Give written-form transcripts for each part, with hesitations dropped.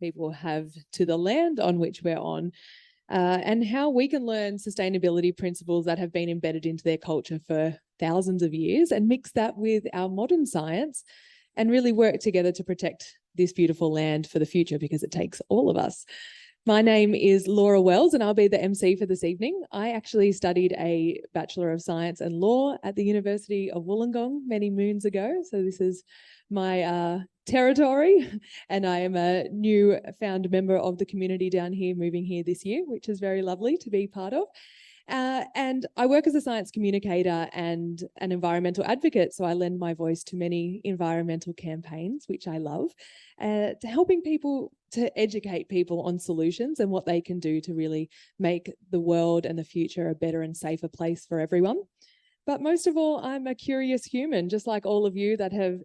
people have to the land on which we're on, and how we can learn sustainability principles that have been embedded into their culture for thousands of years and mix that with our modern science and really work together to protect this beautiful land for the future, because it takes all of us. My name is Laura Wells and I'll be the MC for this evening. I actually studied a Bachelor of Science and Law at the University of Wollongong many moons ago. So this is my territory, and I am a new found member of the community down here, moving here this year, which is very lovely to be part of. And I work as a science communicator and an environmental advocate, so I lend my voice to many environmental campaigns, which I love, to helping people, to educate people on solutions and what they can do to really make the world and the future a better and safer place for everyone. But most of all, I'm a curious human, just like all of you that have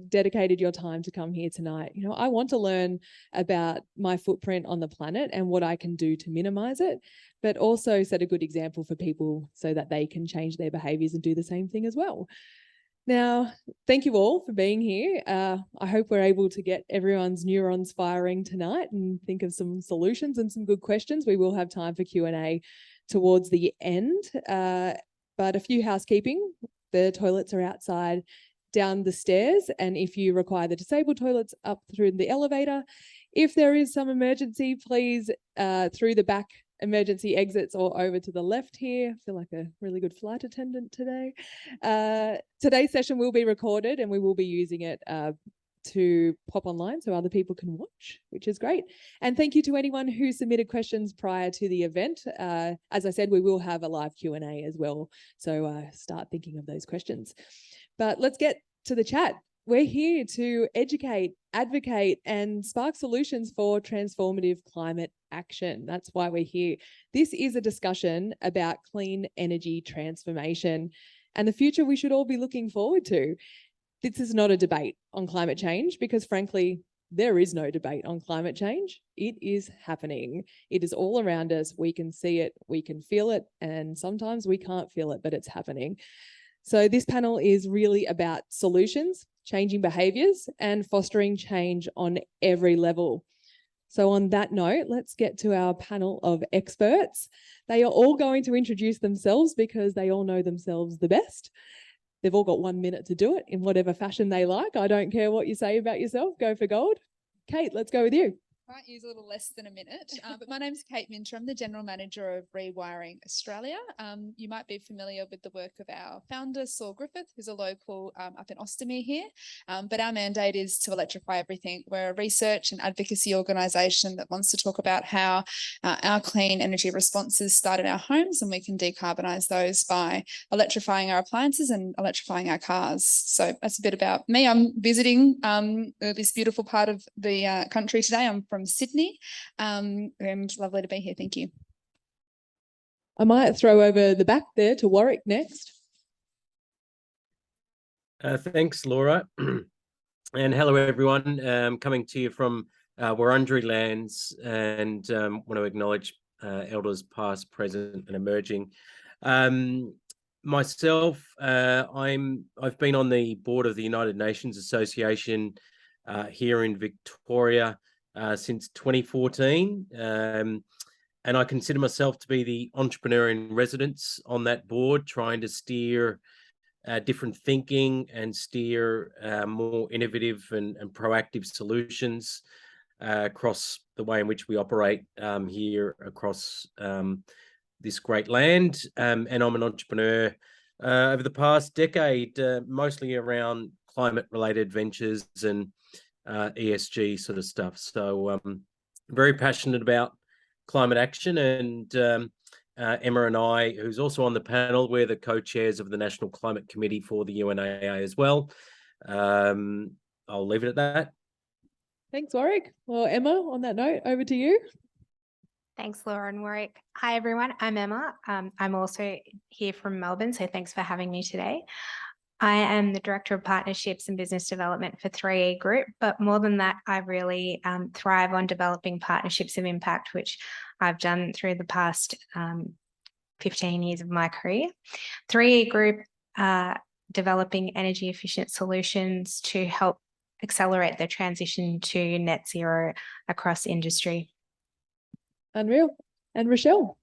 dedicated your time to come here tonight. You know, I want to learn about my footprint on the planet and what I can do to minimize it, but also set a good example for people so that they can change their behaviors and do the same thing as well. Now, thank you all for being here. I hope we're able to get everyone's neurons firing tonight and think of some solutions and some good questions. We will have time for Q&A towards the end. But a few housekeeping. The toilets are outside down the stairs, and if you require the disabled toilets, up through the elevator. If there is some emergency, please through the back emergency exits or over to the left here. I feel like a really good flight attendant today. Today's session will be recorded and we will be using it to pop online so other people can watch, which is great. And thank you to anyone who submitted questions prior to the event. As I said, we will have a live Q&A as well, so start thinking of those questions. But let's get to the chat. We're here to educate, advocate, and spark solutions for transformative climate action. That's why we're here. This is a discussion about clean energy transformation and the future we should all be looking forward to. This is not a debate on climate change because, frankly, there is no debate on climate change. It is happening. It is all around us. We can see it, we can feel it, and sometimes we can't feel it, but it's happening. So this panel is really about solutions, changing behaviours, and fostering change on every level. So on that note, let's get to our panel of experts. They are all going to introduce themselves because they all know themselves the best. They've all got 1 minute to do it in whatever fashion they like. I don't care what you say about yourself. Go for gold. Kate, let's go with you. Might use a little less than a minute, but my name's Kate Minter. I'm the General Manager of Rewiring Australia. You might be familiar with the work of our founder, Saul Griffith, who's a local up in Ostomy here, but our mandate is to electrify everything. We're a research and advocacy organisation that wants to talk about how our clean energy responses start in our homes, and we can decarbonise those by electrifying our appliances and electrifying our cars. So that's a bit about me. I'm visiting this beautiful part of the country today. I'm from Sydney, and lovely to be here. Thank you. I might throw over the back there to Warwick next. Thanks, Laura. And hello, everyone. Coming to you from Wurundjeri lands, and want to acknowledge elders past, present, and emerging. Myself, I've been on the board of the United Nations Association here in Victoria since 2014, and I consider myself to be the entrepreneur in residence on that board, trying to steer different thinking and steer more innovative and proactive solutions across the way in which we operate here across this great land. And I'm an entrepreneur over the past decade, mostly around climate-related ventures and ESG sort of stuff. So very passionate about climate action, and Emma and I, who's also on the panel, we're the co-chairs of the National Climate Committee for the UNAA as well. I'll leave it at that. Thanks, Warwick. Well, Emma, on that note, over to you. Thanks, Laura and Warwick. Hi, everyone. I'm Emma. I'm also here from Melbourne, so thanks for having me today. I am the Director of Partnerships and Business Development for 3E Group, but more than that, I really thrive on developing partnerships of impact, which I've done through the past 15 years of my career. 3E Group developing energy efficient solutions to help accelerate the transition to net zero across industry. Unreal. And Rochelle.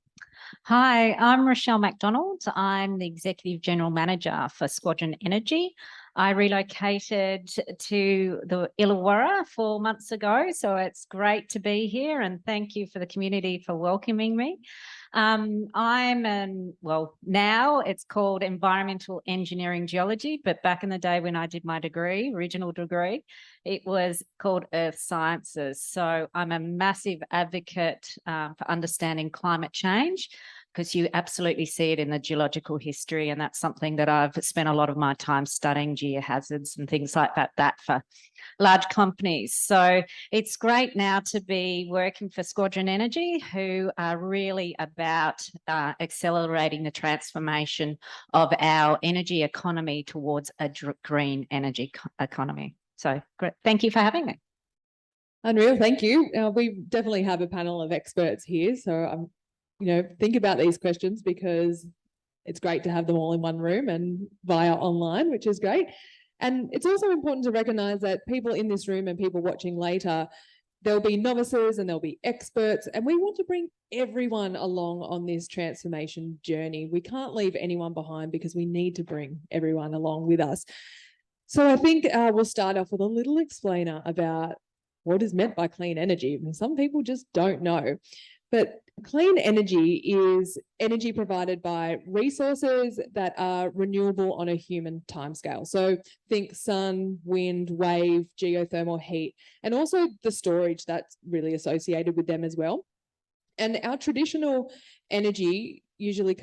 Hi, I'm Rochelle Macdonald. I'm the Executive General Manager for Squadron Energy. I relocated to the Illawarra 4 months ago, so it's great to be here, and thank you for the community for welcoming me. Now it's called Environmental Engineering Geology, but back in the day when I did my degree, original degree, it was called Earth Sciences. So I'm a massive advocate for understanding climate change, because you absolutely see it in the geological history, and that's something that I've spent a lot of my time studying, geohazards and things like that for large companies. So it's great now to be working for Squadron Energy, who are really about accelerating the transformation of our energy economy towards a green energy economy. So great. Thank you for having me. Unreal, thank you. We definitely have a panel of experts here, so think about these questions, because it's great to have them all in one room and via online, which is great. And it's also important to recognise that people in this room and people watching later, there'll be novices and there'll be experts, and we want to bring everyone along on this transformation journey. We can't leave anyone behind, because we need to bring everyone along with us. So I think we'll start off with a little explainer about what is meant by clean energy. And some people just don't know. But clean energy is energy provided by resources that are renewable on a human timescale. So think sun, wind, wave, geothermal heat, and also the storage that's really associated with them as well. And our traditional energy usually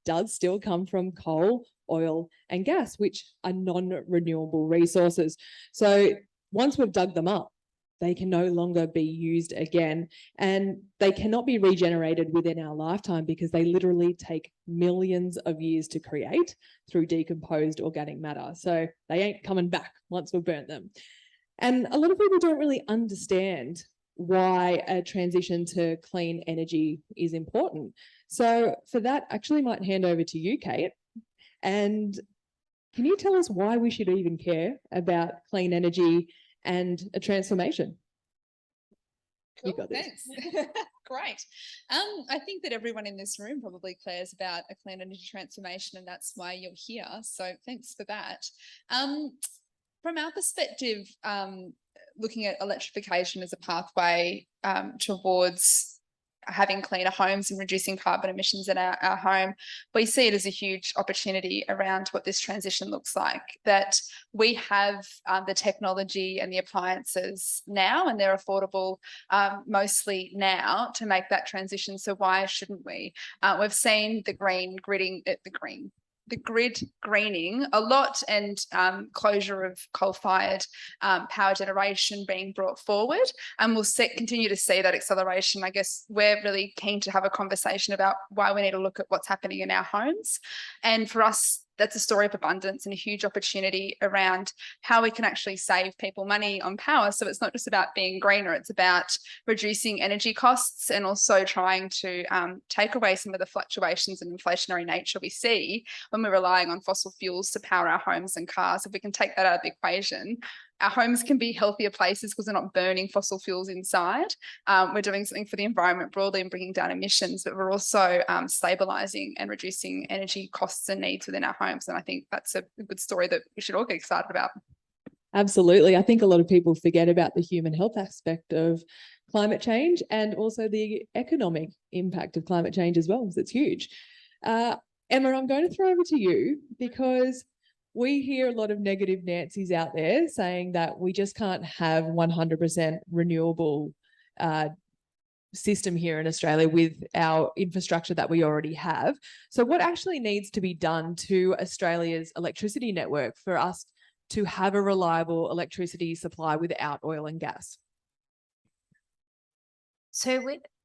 does still come from coal, oil, and gas, which are non-renewable resources. So once we've dug them up, they can no longer be used again, and they cannot be regenerated within our lifetime, because they literally take millions of years to create through decomposed organic matter. So they ain't coming back once we've burnt them. And a lot of people don't really understand why a transition to clean energy is important. So for that, I actually might hand over to you, Kate. And can you tell us why we should even care about clean energy and a transformation? Cool, you got this. Thanks. Great. I think that everyone in this room probably cares about a clean energy transformation, and that's why you're here. So thanks for that. From our perspective, looking at electrification as a pathway towards having cleaner homes and reducing carbon emissions in our home, we see it as a huge opportunity around what this transition looks like, that we have the technology and the appliances now, and they're affordable mostly now to make that transition. So why shouldn't we? We've seen the grid greening a lot, and closure of coal-fired power generation being brought forward, and we'll continue to see that acceleration. I guess we're really keen to have a conversation about why we need to look at what's happening in our homes, and for us, that's a story of abundance and a huge opportunity around how we can actually save people money on power. So it's not just about being greener, it's about reducing energy costs, and also trying to take away some of the fluctuations and inflationary nature we see when we're relying on fossil fuels to power our homes and cars. If we can take that out of the equation, our homes can be healthier places because we're not burning fossil fuels inside. We're doing something for the environment broadly and bringing down emissions, but we're also stabilising and reducing energy costs and needs within our homes. And I think that's a good story that we should all get excited about. Absolutely. I think a lot of people forget about the human health aspect of climate change, and also the economic impact of climate change as well, because it's huge. Emma, I'm going to throw over to you, because we hear a lot of negative Nancy's out there saying that we just can't have 100% renewable system here in Australia with our infrastructure that we already have. So what actually needs to be done to Australia's electricity network for us to have a reliable electricity supply without oil and gas? So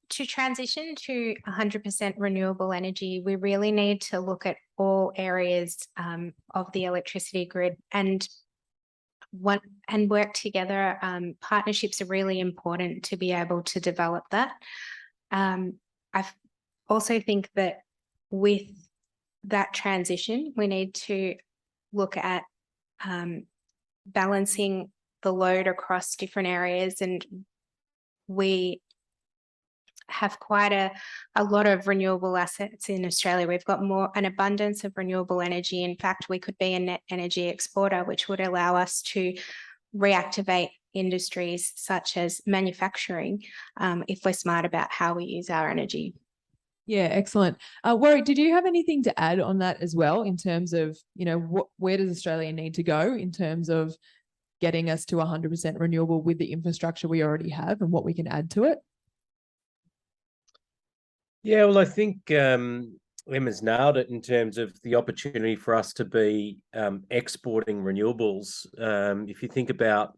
to transition to 100% renewable energy, we really need to look at all areas of the electricity grid and work together. Partnerships are really important to be able to develop that. I also think that with that transition, we need to look at balancing the load across different areas, and we have quite a lot of renewable assets in Australia. We've got an abundance of renewable energy. In fact, we could be a net energy exporter, which would allow us to reactivate industries such as manufacturing, if we're smart about how we use our energy. Yeah, excellent. Warwick, did you have anything to add on that as well, in terms of, where does Australia need to go in terms of getting us to 100% renewable with the infrastructure we already have, and what we can add to it? Yeah, well, I think Emma's nailed it in terms of the opportunity for us to be exporting renewables. If you think about,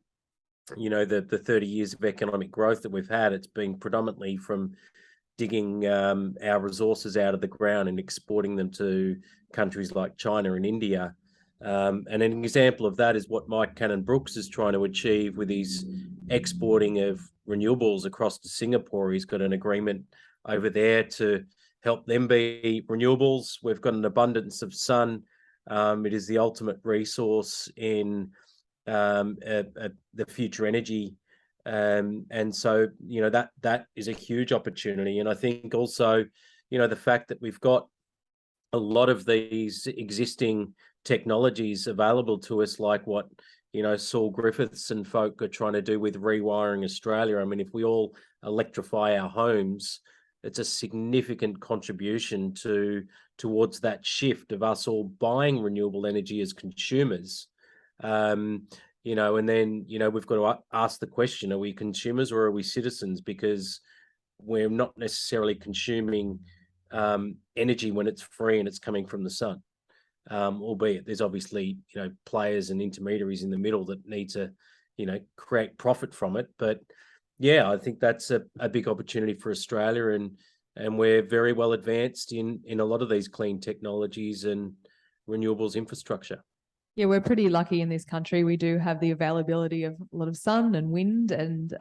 the 30 years of economic growth that we've had, it's been predominantly from digging our resources out of the ground and exporting them to countries like China and India. And an example of that is what Mike Cannon-Brookes is trying to achieve with his exporting of renewables across to Singapore. He's got an agreement over there to help them be renewables. We've got an abundance of sun. It is the ultimate resource in the future energy. And so, that is a huge opportunity. And I think also, the fact that we've got a lot of these existing technologies available to us, like what, Saul Griffiths and folk are trying to do with Rewiring Australia. I mean, if we all electrify our homes, it's a significant contribution towards that shift of us all buying renewable energy as consumers. And then, we've got to ask the question, are we consumers or are we citizens? Because we're not necessarily consuming energy when it's free and it's coming from the sun. Albeit there's obviously, players and intermediaries in the middle that need to, create profit from it. But yeah, I think that's a big opportunity for Australia, and we're very well advanced in a lot of these clean technologies and renewables infrastructure. Yeah, we're pretty lucky in this country. We do have the availability of a lot of sun and wind, and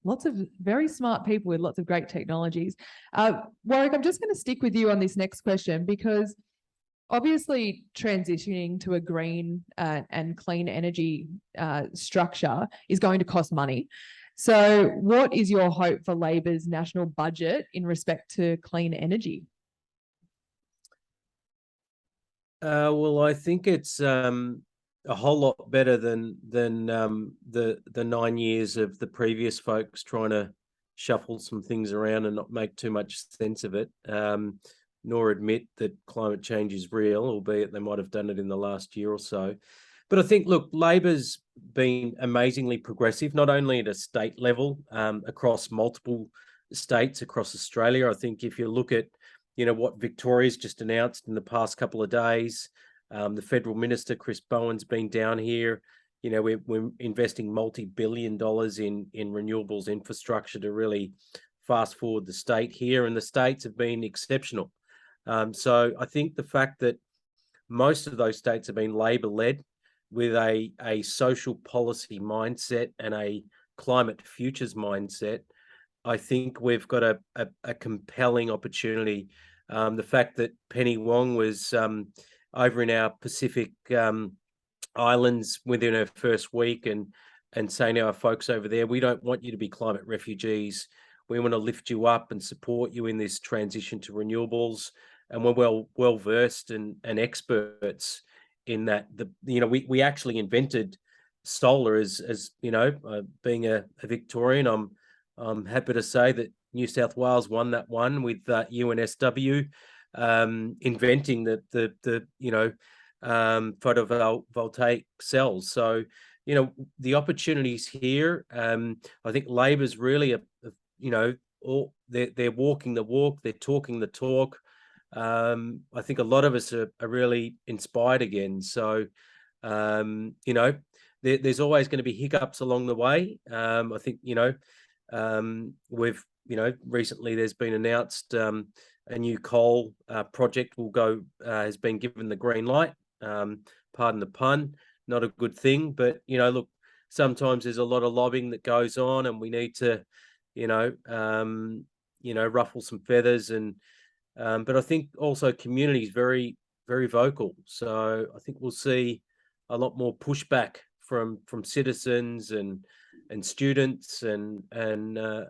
lots of very smart people with lots of great technologies. Warwick, I'm just going to stick with you on this next question, because obviously transitioning to a green and clean energy structure is going to cost money. So what is your hope for Labor's national budget in respect to clean energy? Well, I think it's a whole lot better than the 9 years of the previous folks trying to shuffle some things around and not make too much sense of it, nor admit that climate change is real, albeit they might have done it in the last year or so. But I think, look, Labor's been amazingly progressive, not only at a state level, across multiple states across Australia. I think if you look at, what Victoria's just announced in the past couple of days, the federal minister, Chris Bowen's been down here. We're investing multi-billion dollars in renewables infrastructure to really fast forward the state here, and the states have been exceptional. So I think the fact that most of those states have been Labor-led, with a social policy mindset and a climate futures mindset, I think we've got a compelling opportunity. The fact that Penny Wong was over in our Pacific islands within her first week and saying to our folks over there, we don't want you to be climate refugees. We want to lift you up and support you in this transition to renewables. And we're well versed and experts in that. We actually invented solar as being a Victorian. I'm happy to say that New South Wales won that one with UNSW, inventing the photovoltaic cells. So the opportunities here. I think Labor's really they're walking the walk, they're talking the talk. I think a lot of us are really inspired again. So, there's always going to be hiccups along the way. I think, we've, recently there's been announced a new coal project has been given the green light. Pardon the pun, not a good thing. But, look, sometimes there's a lot of lobbying that goes on, and we need to, ruffle some feathers. But I think also community is very, very vocal. So I think we'll see a lot more pushback from citizens and students, and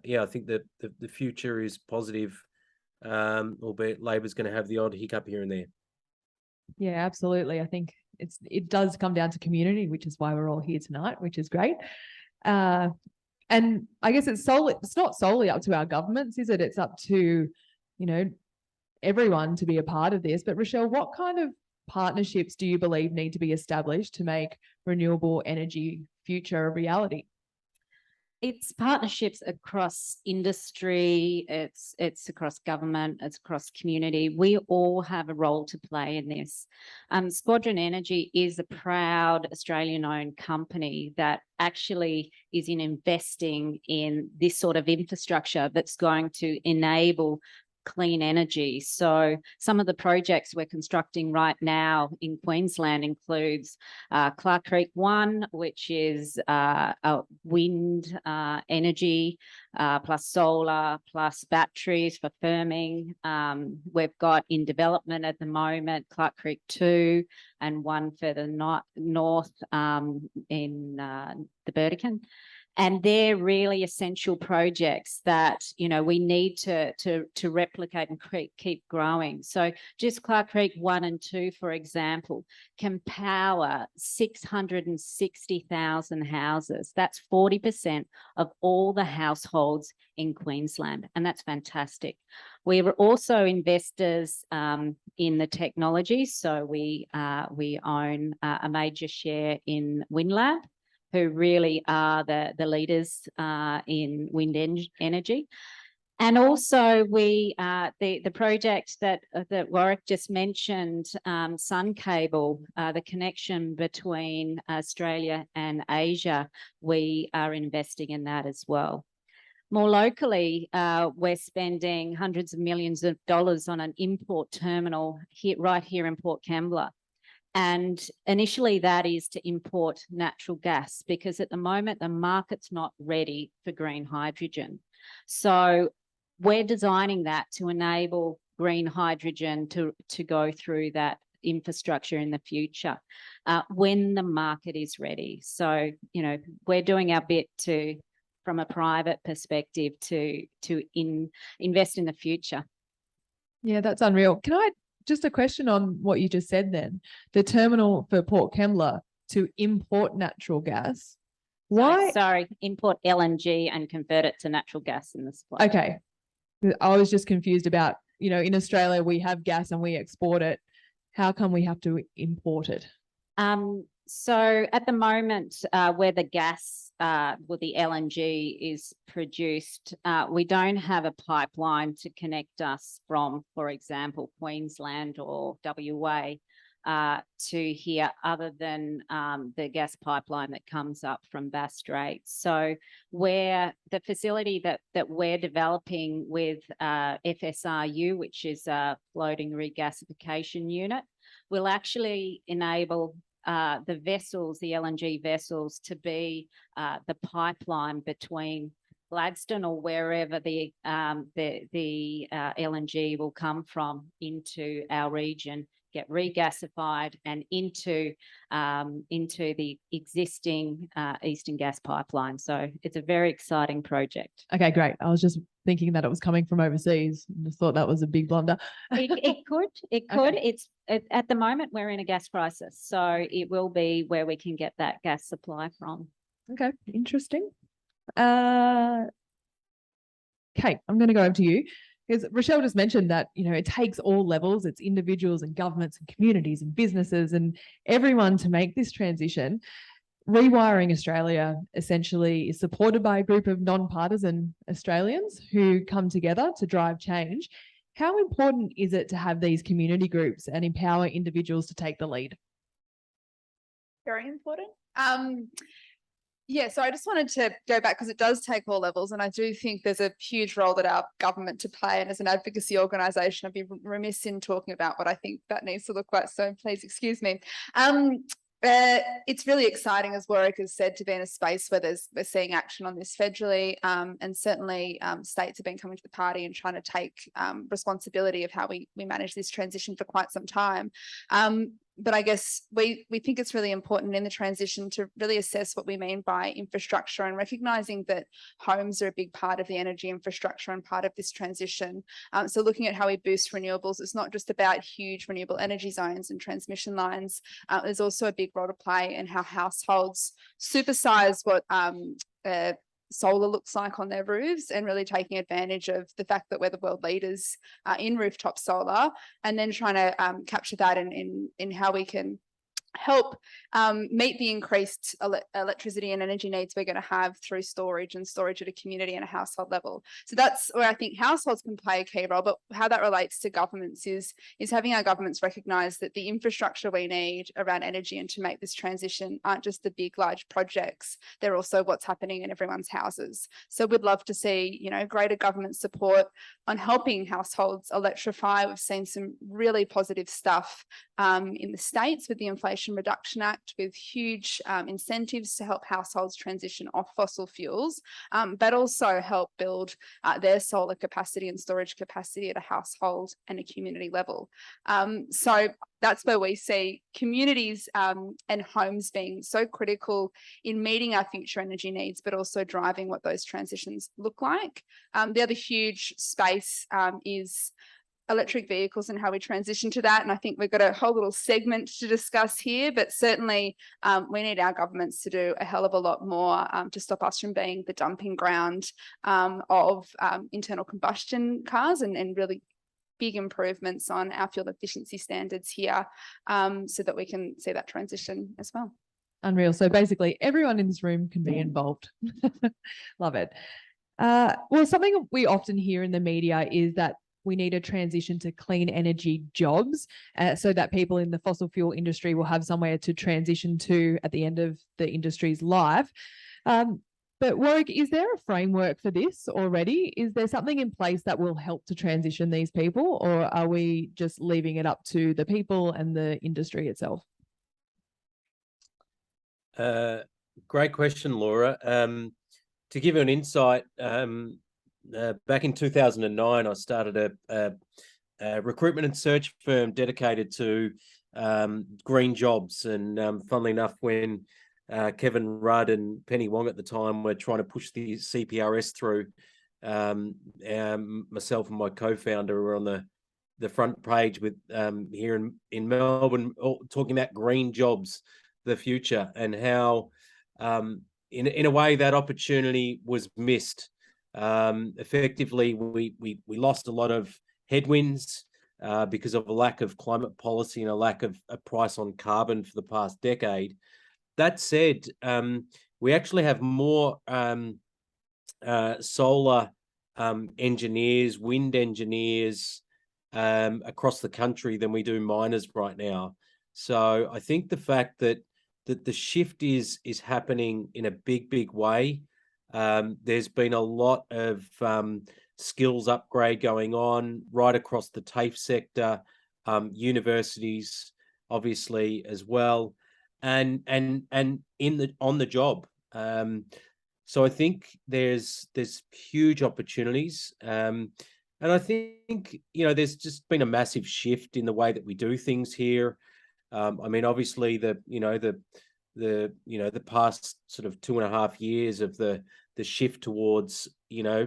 yeah, I think that the future is positive, albeit Labor's going to have the odd hiccup here and there. Yeah, absolutely. I think it does come down to community, which is why we're all here tonight, which is great. And I guess it's not solely up to our governments, is it? It's up to, everyone to be a part of this. But Rochelle, what kind of partnerships do you believe need to be established to make renewable energy future a reality? It's partnerships across industry, it's across government, it's across community. We all have a role to play in this. Squadron Energy is a proud Australian-owned company that actually is investing in this sort of infrastructure that's going to enable clean energy. So some of the projects we're constructing right now in Queensland includes Clark Creek 1, which is wind energy plus solar plus batteries for firming. We've got in development at the moment Clark Creek 2 and one further north in the Burdekin. And they're really essential projects that, we need to replicate and keep growing. So just Clark Creek 1 and 2, for example, can power 660,000 houses. That's 40% of all the households in Queensland, and that's fantastic. We were also investors in the technology. So we own a major share in WindLab, who really are the leaders in wind energy. And also the project that Warwick just mentioned, Sun Cable, the connection between Australia and Asia, we are investing in that as well. More locally, we're spending hundreds of millions of dollars on an import terminal right here in Port Kembla. And initially that is to import natural gas, because at the moment the market's not ready for green hydrogen. So we're designing that to enable green hydrogen to go through that infrastructure in the future when the market is ready. So, we're doing our bit from a private perspective to invest in the future. Yeah, that's unreal. Just a question on what you just said then. The terminal for Port Kembla to import natural gas. Why? Sorry, import LNG and convert it to natural gas in the supply. Okay. I was just confused about, in Australia we have gas and we export it. How come we have to import it? So at the moment, where the gas, the LNG is produced, we don't have a pipeline to connect us from, for example, Queensland or WA to here, other than the gas pipeline that comes up from Bass Strait. So where the facility that we're developing with FSRU, which is a floating regasification unit, will actually enable the vessels, the LNG vessels, to be the pipeline between Gladstone or wherever the LNG will come from into our region, get regasified and into the existing Eastern Gas Pipeline. So it's a very exciting project. Okay, great. I was just thinking that it was coming from overseas. I just thought that was a big blunder. It could. Okay. At the moment we're in a gas crisis, so it will be where we can get that gas supply from. Okay, interesting. Kate, I'm going to go over to you, because Rochelle just mentioned that, it takes all levels. It's individuals and governments and communities and businesses and everyone to make this transition. Rewiring Australia essentially is supported by a group of non-partisan Australians who come together to drive change. How important is it to have these community groups and empower individuals to take the lead? Very important. Yeah, so I just wanted to go back, because it does take all levels, and I do think there's a huge role that our government to play. And as an advocacy organisation, I'd be remiss in talking about what I think that needs to look like. So please excuse me. It's really exciting, as Warwick has said, to be in a space where we're seeing action on this federally, and certainly states have been coming to the party and trying to take responsibility of how we manage this transition for quite some time. But I guess we think it's really important in the transition to really assess what we mean by infrastructure, and recognizing that homes are a big part of the energy infrastructure and part of this transition. So looking at how we boost renewables, it's not just about huge renewable energy zones and transmission lines. There's also a big role to play in how households supersize what solar looks like on their roofs, and really taking advantage of the fact that we're the world leaders in rooftop solar, and then trying to capture that in how we can help meet the increased electricity and energy needs we're going to have through storage at a community and a household level. So that's where I think households can play a key role, but how that relates to governments is having our governments recognise that the infrastructure we need around energy and to make this transition aren't just the big, large projects, they're also what's happening in everyone's houses. So we'd love to see, you know, greater government support on helping households electrify. We've seen some really positive stuff in the States with the Inflation Reduction Act, with huge incentives to help households transition off fossil fuels, but also help build their solar capacity and storage capacity at a household and a community level. So that's where we see communities and homes being so critical in meeting our future energy needs, but also driving what those transitions look like. The other huge space is electric vehicles and how we transition to that. And I think we've got a whole little segment to discuss here, but certainly we need our governments to do a hell of a lot more to stop us from being the dumping ground of internal combustion cars, and really big improvements on our fuel efficiency standards here, so that we can see that transition as well. Unreal. So basically everyone in this room can be involved. Love it. Well, something we often hear in the media is that we need a transition to clean energy jobs, so that people in the fossil fuel industry will have somewhere to transition to at the end of the industry's life. But Warwick, is there a framework for this already? Is there something in place that will help to transition these people, or are we just leaving it up to the people and the industry itself? Great question, Laura. To give you an insight, back in 2009, I started a recruitment and search firm dedicated to green jobs. And funnily enough, when Kevin Rudd and Penny Wong at the time were trying to push the CPRS through, myself and my co-founder were on the front page with here in Melbourne, talking about green jobs, the future, and how in a way that opportunity was missed. Effectively, we lost a lot of headwinds because of a lack of climate policy and a lack of a price on carbon for the past decade. That said, we actually have more solar engineers, wind engineers across the country than we do miners right now. So I think the fact that the shift is happening in a big way. There's been a lot of skills upgrade going on right across the TAFE sector, universities obviously as well, and on the job. So I think there's huge opportunities, and I think, you know, there's just been a massive shift in the way that we do things here. I mean, obviously the past sort of 2.5 years of the shift towards, you know,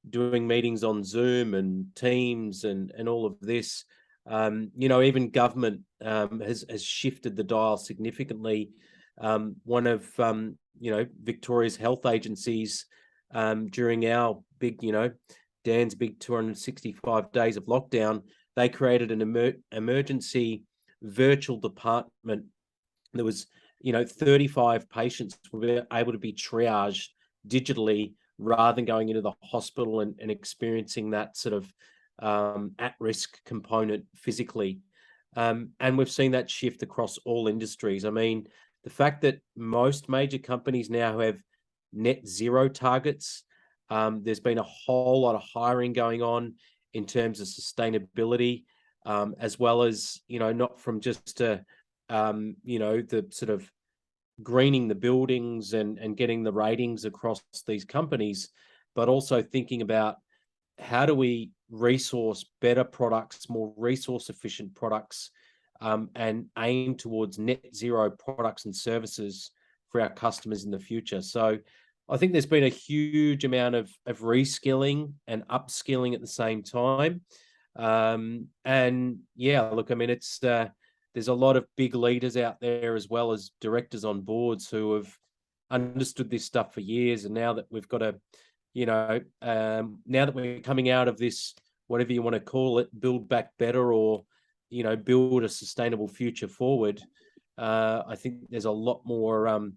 doing meetings on Zoom and Teams and all of this, you know, even government has shifted the dial significantly. One of you know, Victoria's health agencies during our big, you know, Dan's big 265 days of lockdown, they created an emergency virtual department. There was, you know, 35 patients were able to be triaged digitally rather than going into the hospital and experiencing that sort of at-risk component physically. And we've seen that shift across all industries. I mean, the fact that most major companies now have net zero targets, there's been a whole lot of hiring going on in terms of sustainability, as well as, you know, not from just you know, the sort of greening the buildings and getting the ratings across these companies, but also thinking about how do we resource better products, more resource efficient products, and aim towards net zero products and services for our customers in the future. So I think there's been a huge amount of reskilling and upskilling at the same time. And yeah, look, I mean, it's there's a lot of big leaders out there as well as directors on boards who have understood this stuff for years. And now that we've got a, now that we're coming out of this, whatever you want to call it, build back better, or, build a sustainable future forward, I think there's a lot more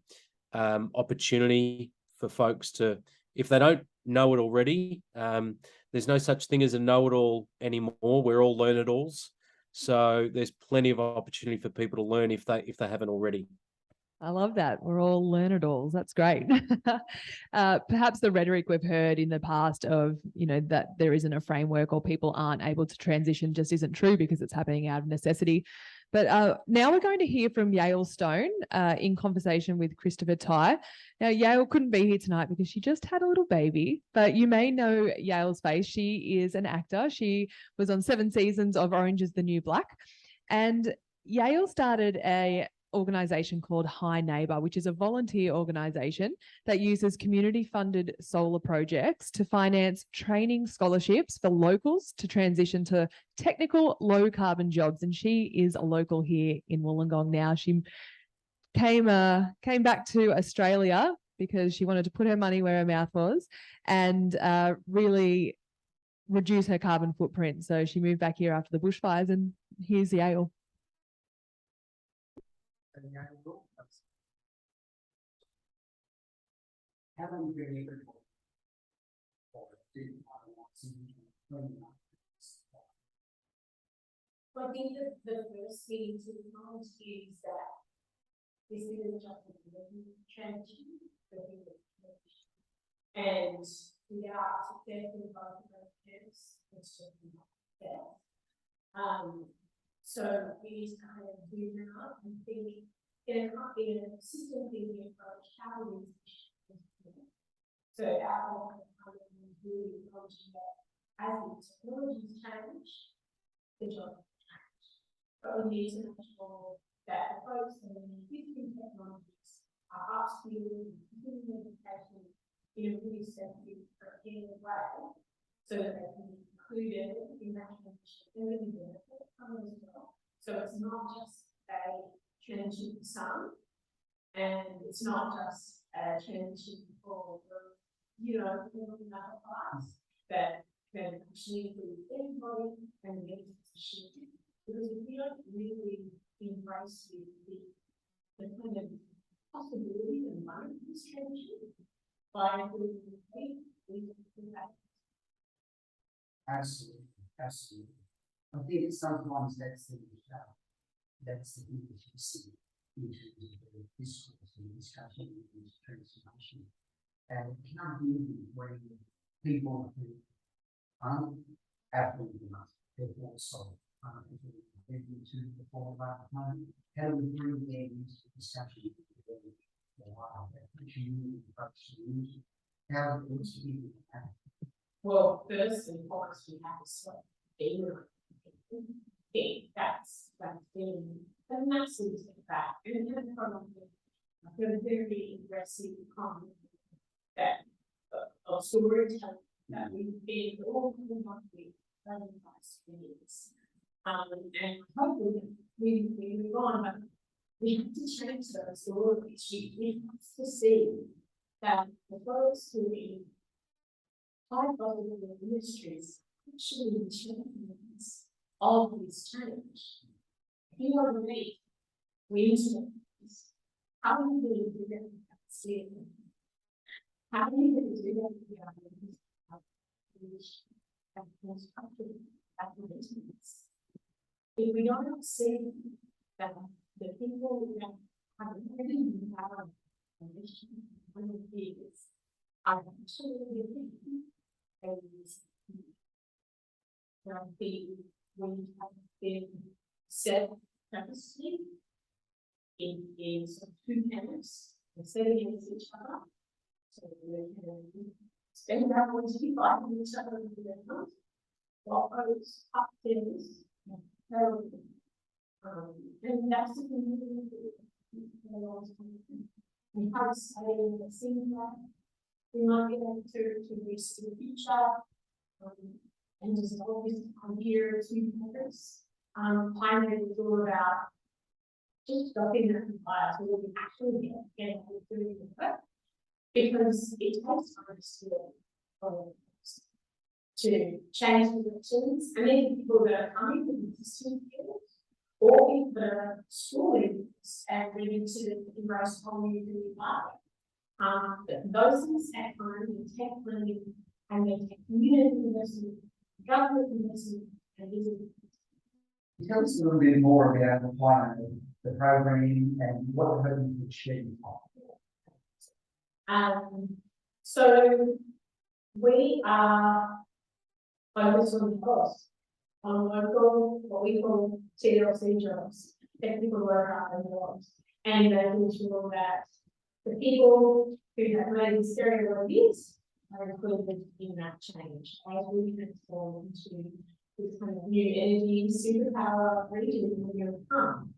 opportunity for folks to, if they don't know it already, there's no such thing as a know-it-all anymore. We're all learn-it-alls. So there's plenty of opportunity for people to learn if they haven't already. I love that. We're all learn-it-alls. That's great. Perhaps the rhetoric we've heard in the past of, that there isn't a framework or people aren't able to transition just isn't true, because it's happening out of necessity. But now we're going to hear from Yael Stone in conversation with Christopher Ty. Now, Yael couldn't be here tonight because she just had a little baby, but you may know Yael's face. She is an actor. She was on 7 seasons of Orange is the New Black. And Yael started a organisation called Hi Neighbour, which is a volunteer organisation that uses community-funded solar projects to finance training scholarships for locals to transition to technical low-carbon jobs. And she is a local here in Wollongong now. She came back to Australia because she wanted to put her money where her mouth was and really reduce her carbon footprint. So she moved back here after the bushfires, and here's Yael. I think that the first thing to acknowledge is that this isn't just a transition, and without successful both of those terms, it's just not there. So we need to kind of do that and think there can't be a system thinking approach, how we so our kind of really acknowledging that as the technologies change, the job change. But we need to make sure that the folks in the existing technologies are upskilled and continuing education in a really sensitive, prepared way, so that they can be included in that transition and really benefit from it as well. So it's not just a transition for some, and it's not just a transition for another class that can actually include everybody and make a decision. Because if we don't really embrace the kind of possibility and money of this transition, by including the faith, we can do that. Absolutely. I think sometimes that's the thing that you see in terms of the discourse and discussion and transformation. And it can't be when people who aren't affluent enough, they're also into the form of our time. How do we bring them into the discussion of the community approach to music? How do we do that? Well, first and foremost, we have to start being that's being a massive setback. And then I've got a very aggressive comment that of storytelling that we've been all the past years. And hopefully we move on, but we have to change those stories. We have to see that the folks who in high-volume industries actually the champions of this change. If you want to make how are you going to do that without seeing? How are you going to do that without if we don't see that the people that have already been power of years are actually living and we have been set purposely in sort of 2 camps instead against each other. So we can spend our energy fighting each other in the while those upstairs And that's the community. We have studied the same that we might be able to reach in the future. And just always here to purpose. Climate is all about just dropping that fire so we can actually get doing the work. Because it takes time to change the directions, and then people that are coming from existing fields, or people that are schooling and ready to embrace whole new life. Those things take time, they take learning, and they take community investment, government investment, and business. Tell us a little bit more about the plan, the programming, and what we're hoping to achieve. So we are focused on the cost, on local, what we call TLC jobs, technical worker and jobs, and making sure that the people who have made stereotypes are included in that change as we transform into this kind of new energy superpower region in the years to come.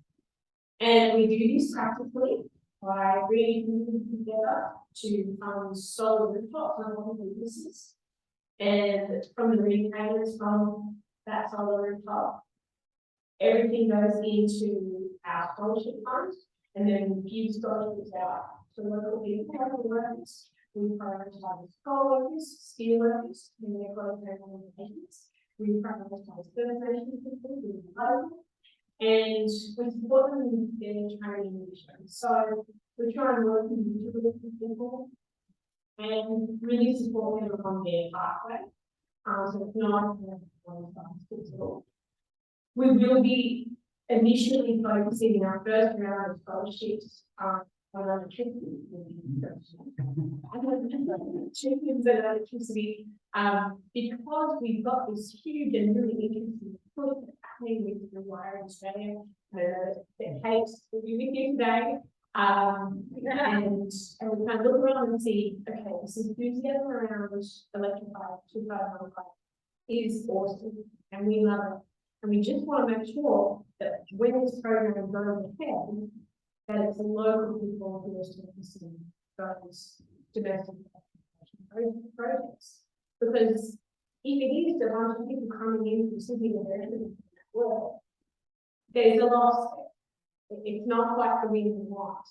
And we do this practically by bringing people together to fund solar rooftops on all the businesses. And from the retailers from that solar rooftop, everything goes into our scholarship fund, and then we give scholarships out to local people, local workers. We prioritise coal workers, steel workers, and their growth organisations. We prioritise First Nations people, we local, and we support them in their training mission. So we try and work individually with people and really support them on their pathway. So it's not at all. We will be initially focusing in our first round of scholarships on electricity. Chickens and electricity, because we've got this huge and really interesting project happening with Rewiring Australia, that Kate's will be with you today. And we kind of look around and see, okay, this enthusiasm around electrified 2515 is awesome, and we love it. And we just want to make sure that when this program goes ahead, that it's the local people who are servicing those domestic projects. Because if it is a bunch of people coming in from Sydney and the world, there's a loss there. It's not quite the way we want,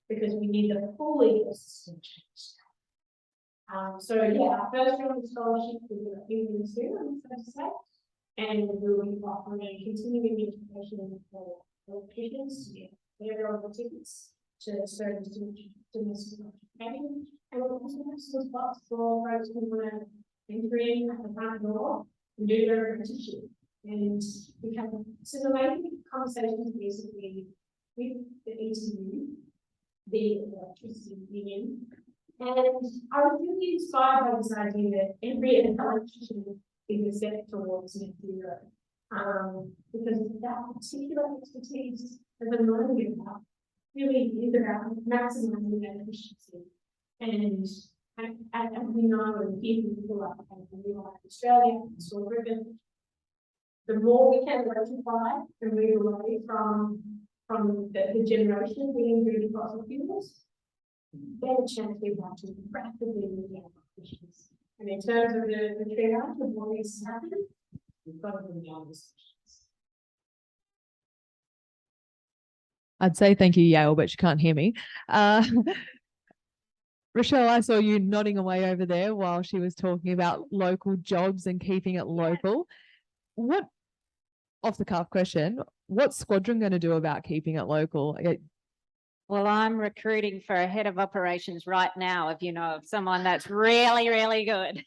because we need a full ecosystem change. So yeah, our first round of scholarship will be a few years soon, so to say, and we'll be offering continuing education for electricians to get their own tickets to service domestic occupation, and we'll also have some spots for those who want to enter in at the front door and do their apprenticeship. And we have some amazing conversations basically with the ETU, the electricity union. And I was really inspired by this idea that every electrician is a step towards net zero. Because that particular expertise as a learning about really is about maximizing that efficiency. And we know, and people like Rewiring Australia, Squadron, the more we can electrify and move away from the generation being really fossil fuels, better chance we have to rapidly move our emissions. And in terms of the triage of what needs to happen, we've got to bring down this. I'd say thank you, Yael, but she can't hear me. Rochelle, I saw you nodding away over there while she was talking about local jobs and keeping it local. What, off the cuff question, what's Squadron going to do about keeping it local? Well, I'm recruiting for a head of operations right now, if you know of someone that's really, really good.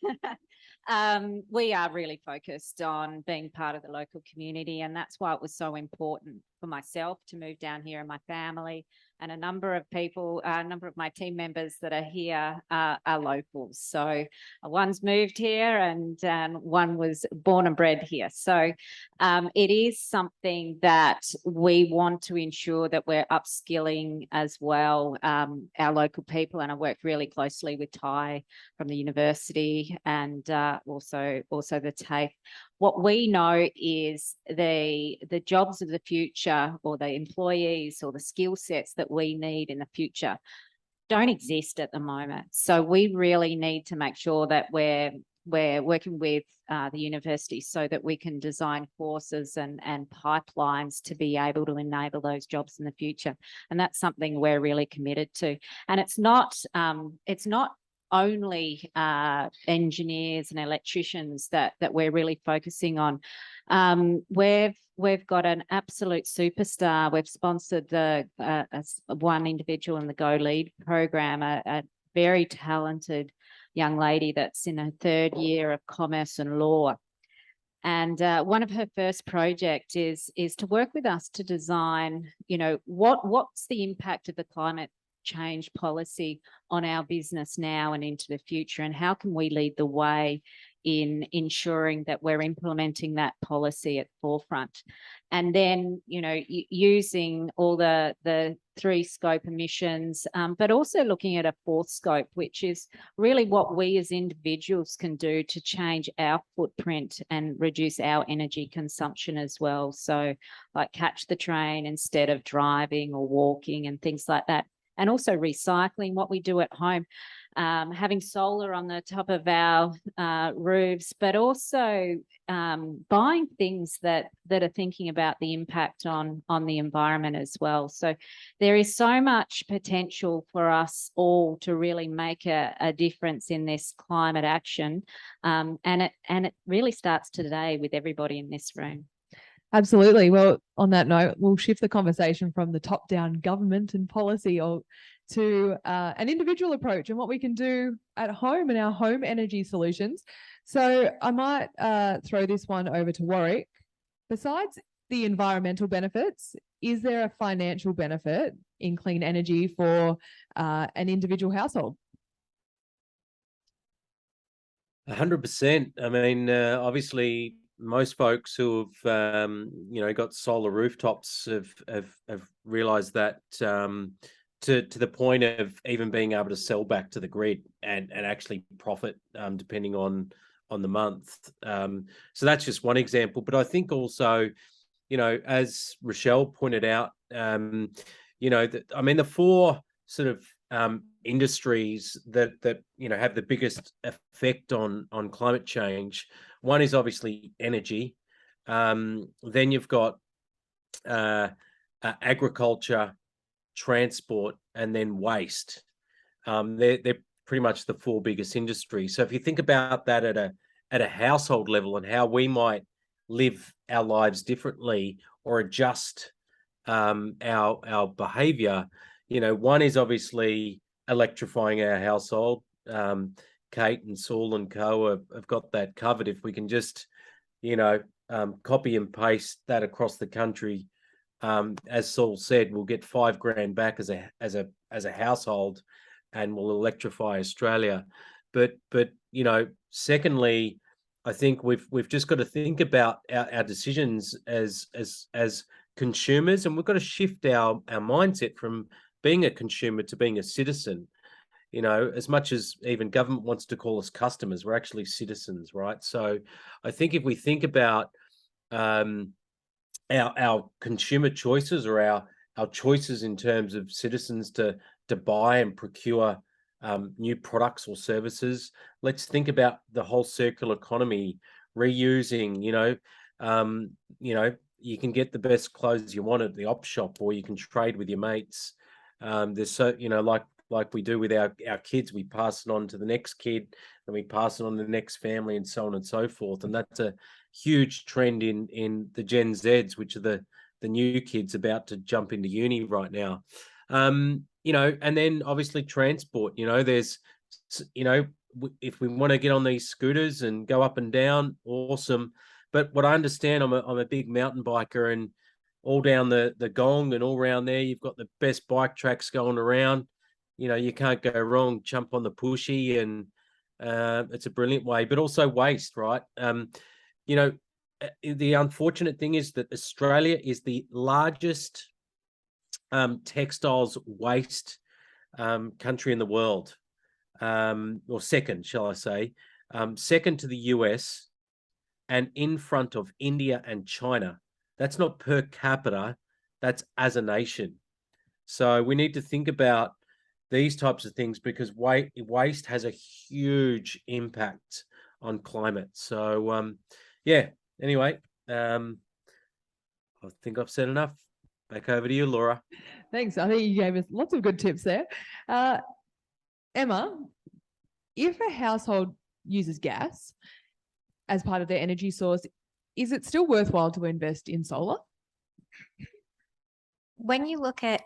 We are really focused on being part of the local community, and that's why it was so important for myself to move down here and my family, and a number of people, a number of my team members that are here are locals. So one's moved here and one was born and bred here. So it is something that we want to ensure that we're upskilling as well, our local people. And I work really closely with Ty from the university and also the TAFE what we know is the jobs of the future, or the employees, or the skill sets that we need in the future don't exist at the moment. So we really need to make sure that we're working with the university so that we can design courses and pipelines to be able to enable those jobs in the future. And that's something we're really committed to. And it's not only engineers and electricians that we're really focusing on. We've got an absolute superstar. We've sponsored one individual in the Go Lead program, a very talented young lady that's in her 3rd year of commerce and law. And one of her first projects is to work with us to design, what's the impact of the climate change policy on our business now and into the future, and how can we lead the way in ensuring that we're implementing that policy at forefront. And then, using all the 3 scope emissions, but also looking at a 4th scope, which is really what we as individuals can do to change our footprint and reduce our energy consumption as well. So like catch the train instead of driving or walking and things like that. And also recycling what we do at home, having solar on the top of our roofs, but also buying things that are thinking about the impact on the environment as well. So there is so much potential for us all to really make a difference in this climate action, and it really starts today with everybody in this room. Absolutely. Well, on that note, we'll shift the conversation from the top-down government and policy to an individual approach and what we can do at home and our home energy solutions. So I might throw this one over to Warwick. Besides the environmental benefits, is there a financial benefit in clean energy for an individual household? 100%. I mean, obviously, most folks who have got solar rooftops have realised that to the point of even being able to sell back to the grid and actually profit depending on the month. So that's just one example. But I think also, as Rochelle pointed out, the 4 sort of industries that have the biggest effect on climate change. One is obviously energy. Then you've got agriculture, transport, and then waste. They're pretty much the 4 biggest industries. So if you think about that at a household level and how we might live our lives differently or adjust our behaviour, one is obviously electrifying our household. Kate and Saul and co have got that covered. If we can just, copy and paste that across the country, as Saul said, we'll get $5,000 back as a household, and we'll electrify Australia. But secondly, I think we've just got to think about our decisions as consumers, and we've got to shift our mindset from being a consumer to being a citizen. As much as even government wants to call us customers, we're actually citizens, right? So I think if we think about our consumer choices, or our choices in terms of citizens to buy and procure new products or services, let's think about the whole circular economy, reusing. You can get the best clothes you want at the op shop, or you can trade with your mates. There's so like we do with our kids, we pass it on to the next kid, and we pass it on to the next family, and so on and so forth. And that's a huge trend in the Gen Zs, which are the new kids about to jump into uni right now. And then obviously transport. There's if we want to get on these scooters and go up and down, awesome. But what I understand, I'm a big mountain biker, and all down the Gong and all around there, you've got the best bike tracks going around. You can't go wrong. Jump on the pushy, and it's a brilliant way. But also waste, right? The unfortunate thing is that Australia is the largest textiles waste country in the world, or second, shall I say, second to the US, and in front of India and China. That's not per capita, that's as a nation. So we need to think about these types of things because waste has a huge impact on climate. So yeah, anyway, I think I've said enough. Back over to you, Laura. Thanks. I think you gave us lots of good tips there. Emma, if a household uses gas as part of their energy source, is it still worthwhile to invest in solar? When you look at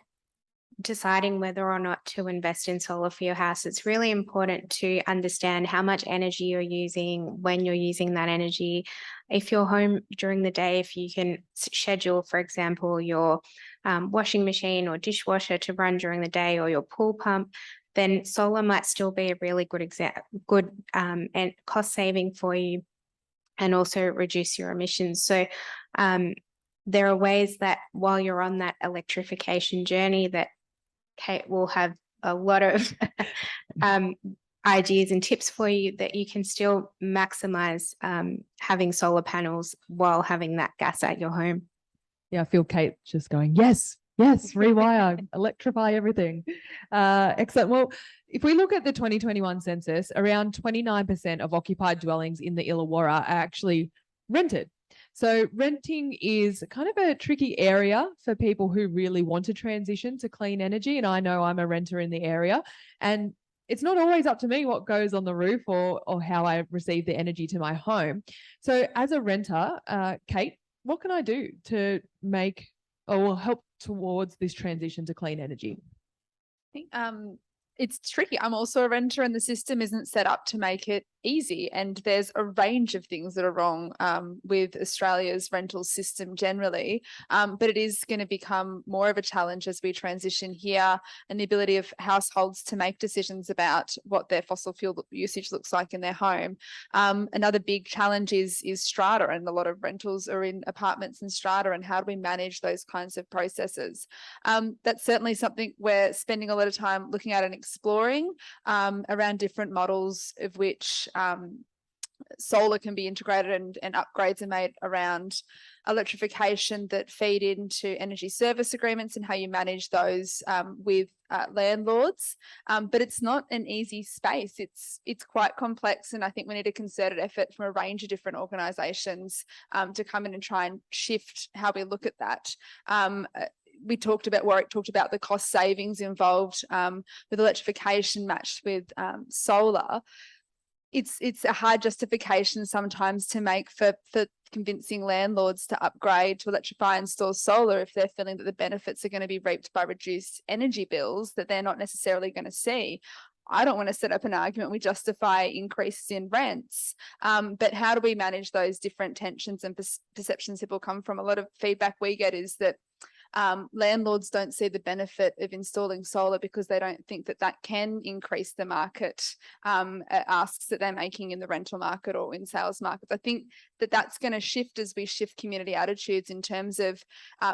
deciding whether or not to invest in solar for your house, it's really important to understand how much energy you're using, when you're using that energy. If you're home during the day, if you can schedule, for example, your washing machine or dishwasher to run during the day, or your pool pump, then solar might still be a really good and cost saving for you, and also reduce your emissions. So there are ways that while you're on that electrification journey, that Kate will have a lot of ideas and tips for you that you can still maximize having solar panels while having that gas at your home. Yeah, I feel Kate just going, yes, rewire, electrify everything. Excellent. Well, if we look at the 2021 census, around 29% of occupied dwellings in the Illawarra are actually rented. So renting is kind of a tricky area for people who really want to transition to clean energy. And I know I'm a renter in the area, and it's not always up to me what goes on the roof or how I receive the energy to my home. So as a renter, Kate, what can I do to make or help towards this transition to clean energy? I think it's tricky. I'm also a renter, and the system isn't set up to make it easy. And there's a range of things that are wrong with Australia's rental system generally. But it is going to become more of a challenge as we transition here, and the ability of households to make decisions about what their fossil fuel usage looks like in their home. Another big challenge is strata, and a lot of rentals are in apartments and strata, and how do we manage those kinds of processes? That's certainly something we're spending a lot of time looking at and exploring around different models of which solar can be integrated, and upgrades are made around electrification that feed into energy service agreements and how you manage those with landlords. But it's not an easy space. It's quite complex, and I think we need a concerted effort from a range of different organisations to come in and try and shift how we look at that. Warwick talked about the cost savings involved with electrification matched with solar. It's a hard justification sometimes to make for convincing landlords to upgrade to electrify and store solar if they're feeling that the benefits are going to be reaped by reduced energy bills that they're not necessarily going to see. I don't want to set up an argument we justify increases in rents, but how do we manage those different tensions and perceptions people come from? A lot of feedback we get is that landlords don't see the benefit of installing solar because they don't think that that can increase the market asks that they're making in the rental market or in sales markets. I think that that's going to shift as we shift community attitudes in terms of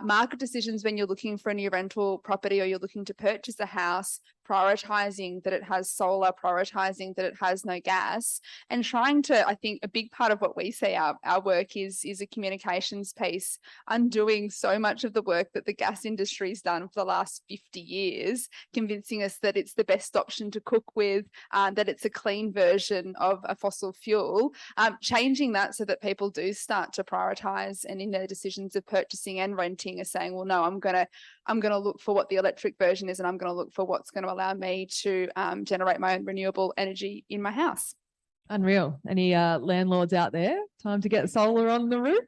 market decisions when you're looking for a new rental property or you're looking to purchase a house, prioritising that it has solar, prioritising that it has no gas, and trying to, I think a big part of what we see our work is a communications piece, undoing so much of the work that the gas industry's done for the last 50 years, convincing us that it's the best option to cook with, that it's a clean version of a fossil fuel, changing that so that people do start to prioritise and in their decisions of purchasing and renting are saying, well, no, I'm going to look for what the electric version is, and I'm going to look for what's going to allow me to generate my own renewable energy in my house. Unreal. Any landlords out there? Time to get solar on the roof?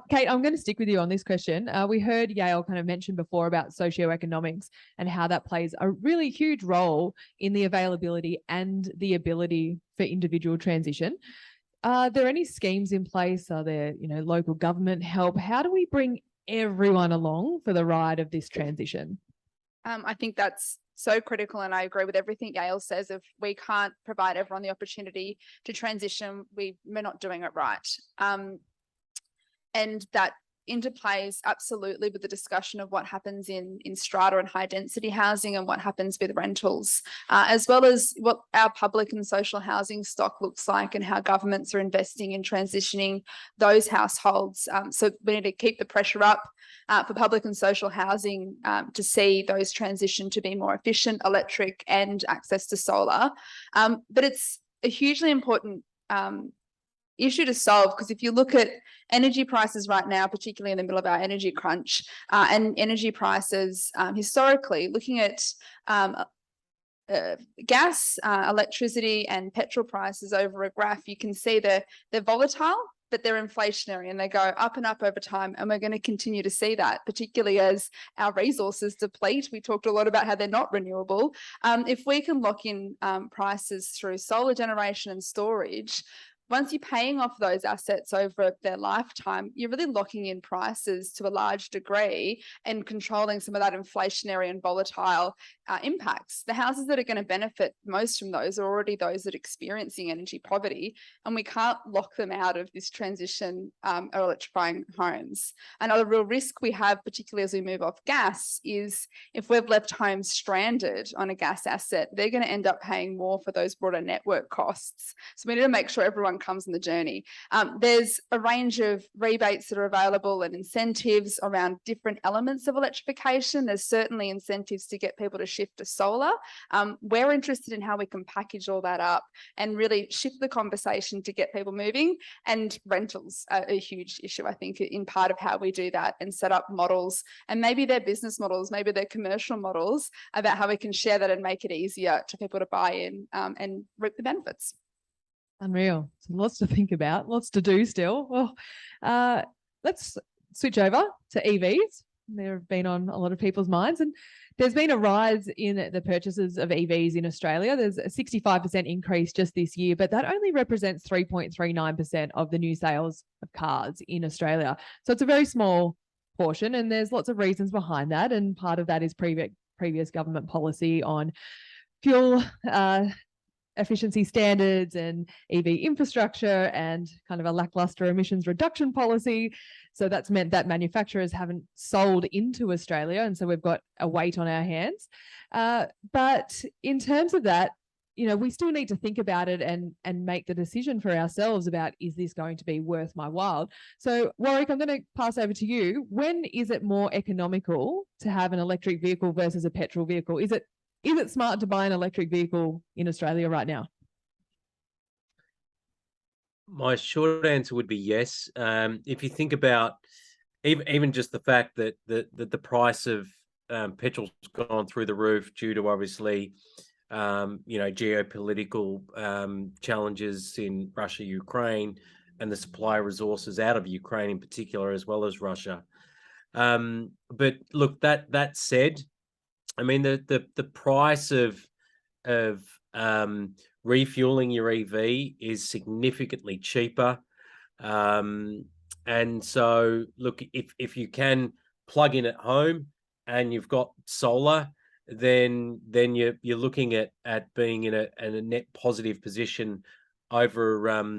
Kate, I'm going to stick with you on this question. We heard Yael kind of mention before about socioeconomics and how that plays a really huge role in the availability and the ability for individual transition. Are there any schemes in place? Are there, local government help? How do we bring everyone along for the ride of this transition? I think that's so critical, and I agree with everything Yael says. If we can't provide everyone the opportunity to transition, we're not doing it right. And that interplays absolutely with the discussion of what happens in strata and high density housing and what happens with rentals, as well as what our public and social housing stock looks like and how governments are investing in transitioning those households. So we need to keep the pressure up for public and social housing to see those transition to be more efficient, electric, and access to solar. But it's a hugely important issue to solve, because if you look at energy prices right now, particularly in the middle of our energy crunch, and energy prices historically, looking at gas, electricity, and petrol prices over a graph, you can see they're volatile, but they're inflationary and they go up and up over time. And we're going to continue to see that, particularly as our resources deplete. We talked a lot about how they're not renewable. If we can lock in prices through solar generation and storage, once you're paying off those assets over their lifetime, you're really locking in prices to a large degree and controlling some of that inflationary and volatile impacts. The houses that are going to benefit most from those are already those that are experiencing energy poverty, and we can't lock them out of this transition of electrifying homes. Another real risk we have, particularly as we move off gas, is if we've left homes stranded on a gas asset, they're going to end up paying more for those broader network costs. So we need to make sure everyone comes on the journey. There's a range of rebates that are available and incentives around different elements of electrification. There's certainly incentives to get people to shift to solar. We're interested in how we can package all that up and really shift the conversation to get people moving, and rentals are a huge issue, I think, in part of how we do that and set up models, and maybe they're business models, maybe they're commercial models, about how we can share that and make it easier to people to buy in and reap the benefits. Unreal. So lots to think about, lots to do still. Well, let's switch over to EVs. They've been on a lot of people's minds, and there's been a rise in the purchases of EVs in Australia. There's a 65% increase just this year, but that only represents 3.39% of the new sales of cars in Australia. So it's a very small portion, and there's lots of reasons behind that. And part of that is previous government policy on fuel efficiency standards and EV infrastructure, and kind of a lackluster emissions reduction policy. So that's meant that manufacturers haven't sold into Australia, and so we've got a weight on our hands. But in terms of that, you know, we still need to think about it and make the decision for ourselves about, is this going to be worth my while? So Warwick, I'm going to pass over to you. When is it more economical to have an electric vehicle versus a petrol vehicle? Is it smart to buy an electric vehicle in Australia right now? My short answer would be yes. If you think about even just the fact that the price of petrol's gone through the roof due to obviously geopolitical challenges in Russia, Ukraine, and the supply of resources out of Ukraine in particular, as well as Russia. But look, that said, I mean, the price of refueling your EV is significantly cheaper, and so look, if you can plug in at home and you've got solar, then you're looking at being in a net positive position over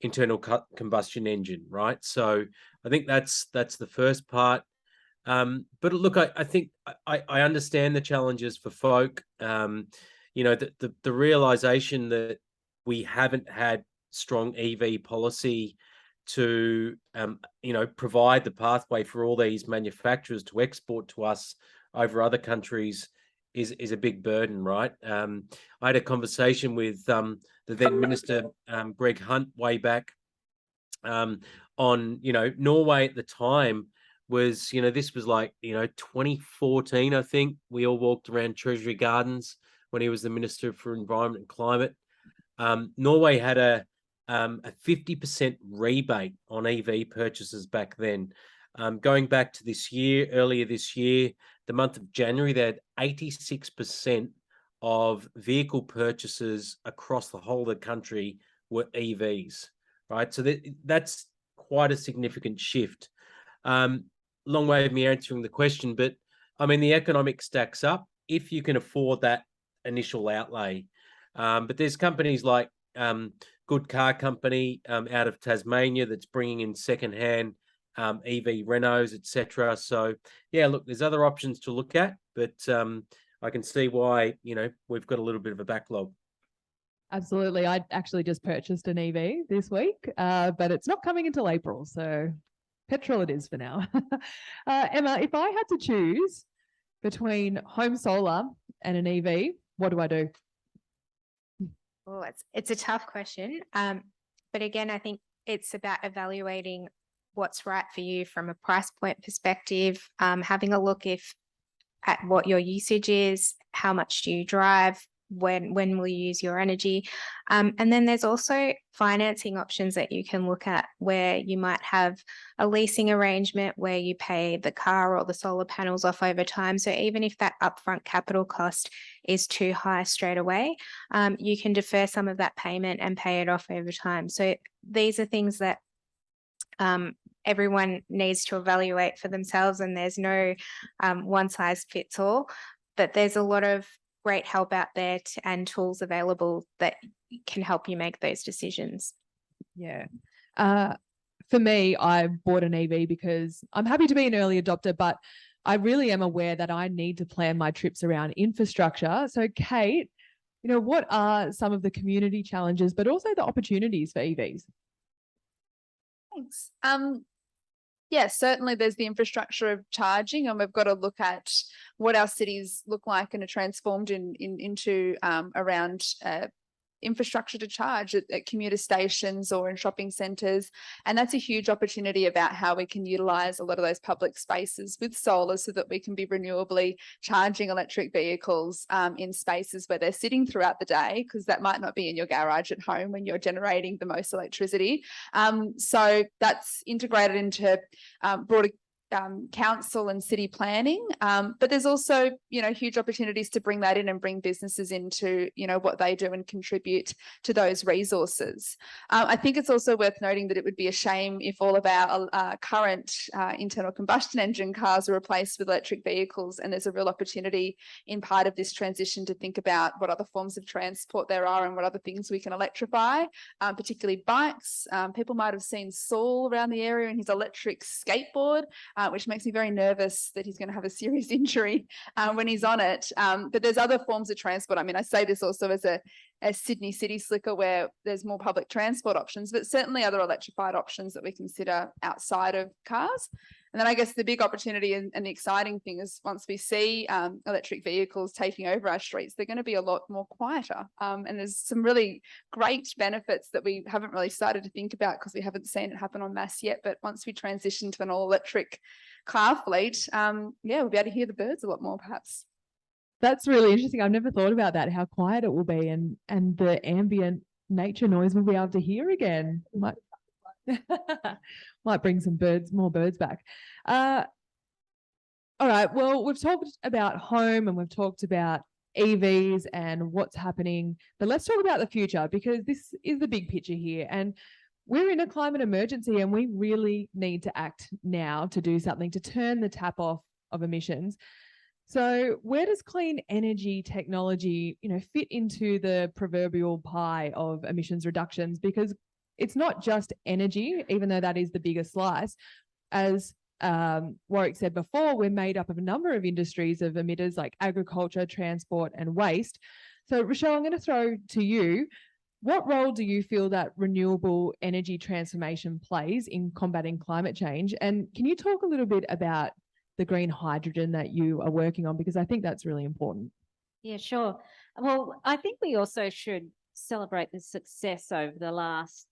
internal combustion engine, right? So I think that's the first part. But look, I think I understand the challenges for folk. The realization that we haven't had strong EV policy to provide the pathway for all these manufacturers to export to us over other countries is a big burden, right? I had a conversation with the then Minister Greg Hunt way back on Norway at the time. Was, this was like, 2014, I think. We all walked around Treasury Gardens when he was the Minister for Environment and Climate. Norway had a 50% rebate on EV purchases back then. Going back to earlier this year, the month of January, they had 86% of vehicle purchases across the whole of the country were EVs, right? So that's quite a significant shift. Long way of me answering the question, but I mean, the economic stacks up if you can afford that initial outlay. But there's companies like Good Car Company out of Tasmania that's bringing in secondhand EV renos, etc. So yeah, look, there's other options to look at, but I can see why, you know, we've got a little bit of a backlog. Absolutely. I actually just purchased an EV this week, but it's not coming until April. So petrol it is for now. Emma, if I had to choose between home solar and an EV, what do I do? Oh, it's a tough question. But again, I think it's about evaluating what's right for you from a price point perspective, having a look at what your usage is, how much do you drive, when will you use your energy. And then there's also financing options that you can look at where you might have a leasing arrangement where you pay the car or the solar panels off over time. So even if that upfront capital cost is too high straight away, you can defer some of that payment and pay it off over time. So these are things that everyone needs to evaluate for themselves, and there's no one size fits all, but there's a lot of great help out there and tools available that can help you make those decisions. Yeah. For me, I bought an EV because I'm happy to be an early adopter, but I really am aware that I need to plan my trips around infrastructure. So Kate, you know, what are some of the community challenges, but also the opportunities for EVs? Thanks. Yeah, certainly there's the infrastructure of charging, and we've got to look at what our cities look like and are transformed into around infrastructure to charge at commuter stations or in shopping centres. And that's a huge opportunity about how we can utilise a lot of those public spaces with solar so that we can be renewably charging electric vehicles in spaces where they're sitting throughout the day, because that might not be in your garage at home when you're generating the most electricity. So that's integrated into broader council and city planning, but there's also, you know, huge opportunities to bring that in and bring businesses into, you know, what they do and contribute to those resources. I think it's also worth noting that it would be a shame if all of our current internal combustion engine cars are replaced with electric vehicles, and there's a real opportunity in part of this transition to think about what other forms of transport there are and what other things we can electrify, particularly bikes. People might have seen Saul around the area in his electric skateboard, which makes me very nervous that he's going to have a serious injury when he's on it. But there's other forms of transport. I mean, I say this also as a Sydney city slicker where there's more public transport options, but certainly other electrified options that we consider outside of cars. And then I guess the big opportunity and the exciting thing is once we see electric vehicles taking over our streets, they're going to be a lot more quieter. And there's some really great benefits that we haven't really started to think about because we haven't seen it happen en masse yet. But once we transition to an all-electric car fleet, yeah, we'll be able to hear the birds a lot more perhaps. That's really interesting. I've never thought about that, how quiet it will be and the ambient nature noise we'll be able to hear again. Might bring some more birds back. All right, well, we've talked about home and we've talked about EVs and what's happening, but let's talk about the future, because this is the big picture here. And we're in a climate emergency and we really need to act now to do something to turn the tap off of emissions. So where does clean energy technology, you know, fit into the proverbial pie of emissions reductions? Because it's not just energy, even though that is the biggest slice. As Warwick said before, we're made up of a number of industries of emitters like agriculture, transport, and waste. So Rochelle, I'm going to throw to you. What role do you feel that renewable energy transformation plays in combating climate change? And can you talk a little bit about the green hydrogen that you are working on? Because I think that's really important. Yeah, sure. Well, I think we also should celebrate the success over the last,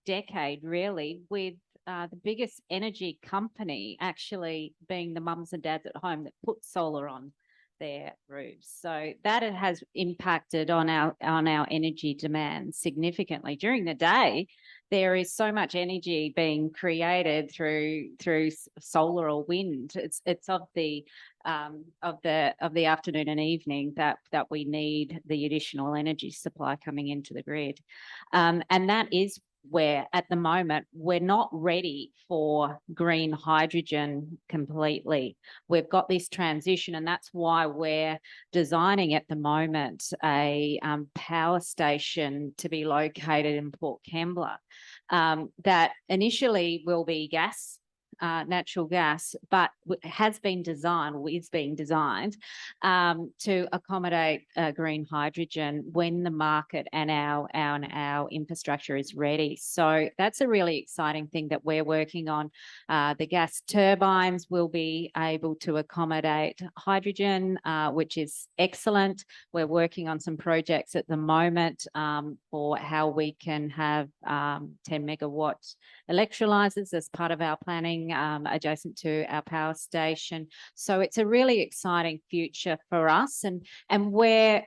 decade, really, with the biggest energy company actually being the mums and dads at home that put solar on their roofs. So that it has impacted on our energy demand significantly. During the day, there is so much energy being created through solar or wind. It's of the afternoon and evening that we need the additional energy supply coming into the grid, and that is where at the moment we're not ready for green hydrogen completely. We've got this transition, and that's why we're designing at the moment a power station to be located in Port Kembla that initially will be gas natural gas, but has been designed or is being designed to accommodate green hydrogen when the market and our infrastructure is ready. So that's a really exciting thing that we're working on. The gas turbines will be able to accommodate hydrogen, which is excellent. We're working on some projects at the moment for how we can have 10 megawatt electrolyzers as part of our planning adjacent to our power station. So it's a really exciting future for us, and we're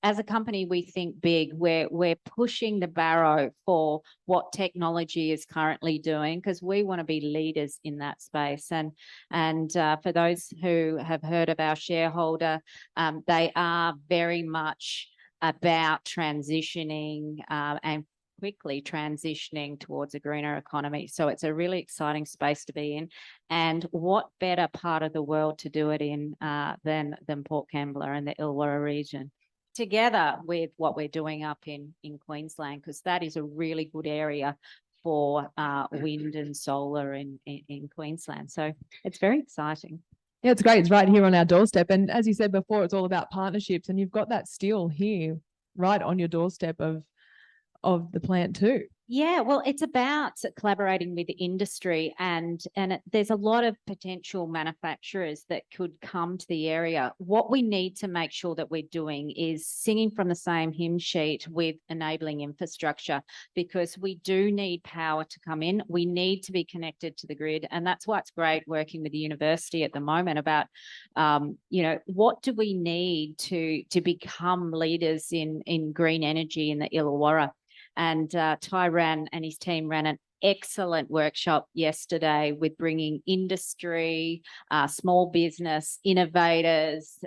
as a company, we think big. We're pushing the barrow for what technology is currently doing, because we want to be leaders in that space. And for those who have heard of our shareholder, they are very much about transitioning and quickly transitioning towards a greener economy. So it's a really exciting space to be in. And what better part of the world to do it in than Port Kembla and the Illawarra region, together with what we're doing up in Queensland, because that is a really good area for wind and solar in Queensland. So it's very exciting. Yeah, it's great. It's right here on our doorstep. And as you said before, it's all about partnerships, and you've got that still here right on your doorstep of the plant too. Yeah, well, it's about collaborating with the industry, and there's a lot of potential manufacturers that could come to the area. What we need to make sure that we're doing is singing from the same hymn sheet with enabling infrastructure, because we do need power to come in. We need to be connected to the grid, and that's why it's great working with the university at the moment about, what do we need to become leaders in green energy in the Illawarra. And Ty and his team ran an excellent workshop yesterday with bringing industry, small business, innovators,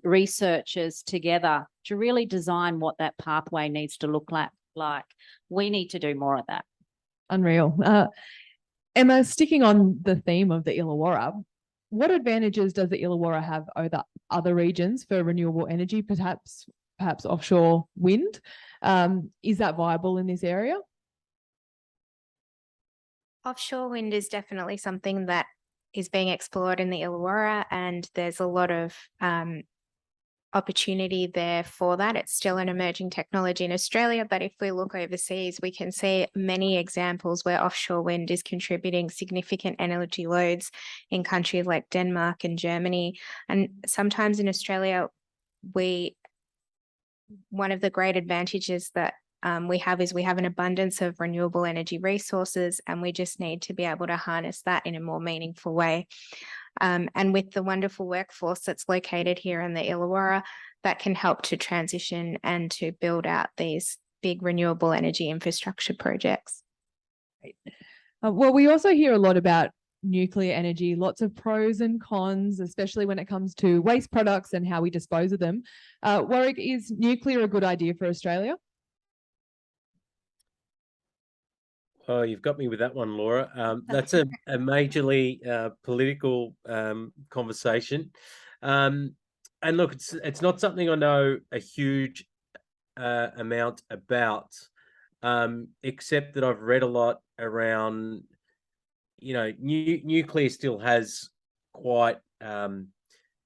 researchers together to really design what that pathway needs to look like. We need to do more of that. Unreal. Emma, sticking on the theme of the Illawarra, what advantages does the Illawarra have over other regions for renewable energy, perhaps offshore wind? Is that viable in this area? Offshore wind is definitely something that is being explored in the Illawarra, and there's a lot of opportunity there for that. It's still an emerging technology in Australia, but if we look overseas, we can see many examples where offshore wind is contributing significant energy loads in countries like Denmark and Germany. And sometimes in Australia, one of the great advantages that we have is we have an abundance of renewable energy resources, and we just need to be able to harness that in a more meaningful way. And with the wonderful workforce that's located here in the Illawarra, that can help to transition and to build out these big renewable energy infrastructure projects. Well, we also hear a lot about nuclear energy, lots of pros and cons, especially when it comes to waste products and how we dispose of them. Warwick, is nuclear a good idea for Australia? Oh, you've got me with that one, Laura. That's a majorly political conversation. And look, it's not something I know a huge amount about, except that I've read a lot around, nuclear still has quite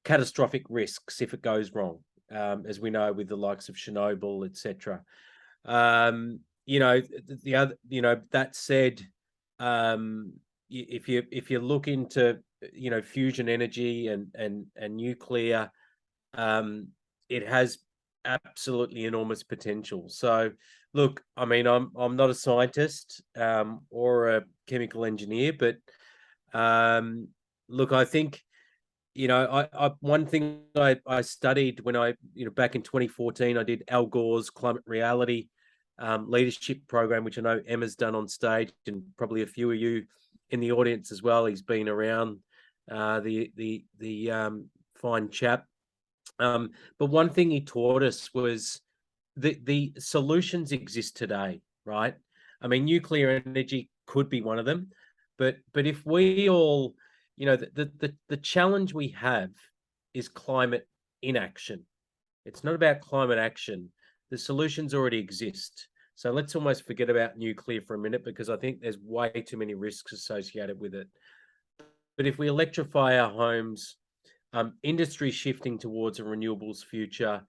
catastrophic risks if it goes wrong, as we know with the likes of Chernobyl, etc. That said, if you look into fusion energy and nuclear, it has absolutely enormous potential. So look, I mean, I'm not a scientist or a chemical engineer, but look, I think one thing I studied when I back in 2014, I did Al Gore's Climate Reality leadership program, which I know Emma's done on stage, and probably a few of you in the audience as well. He's been around, the fine chap. But one thing he taught us was the solutions exist today, right? I mean, nuclear energy could be one of them, but if we all, the challenge we have is climate inaction. It's not about climate action. The solutions already exist. So let's almost forget about nuclear for a minute, because I think there's way too many risks associated with it. But if we electrify our homes, industry shifting towards a renewables future,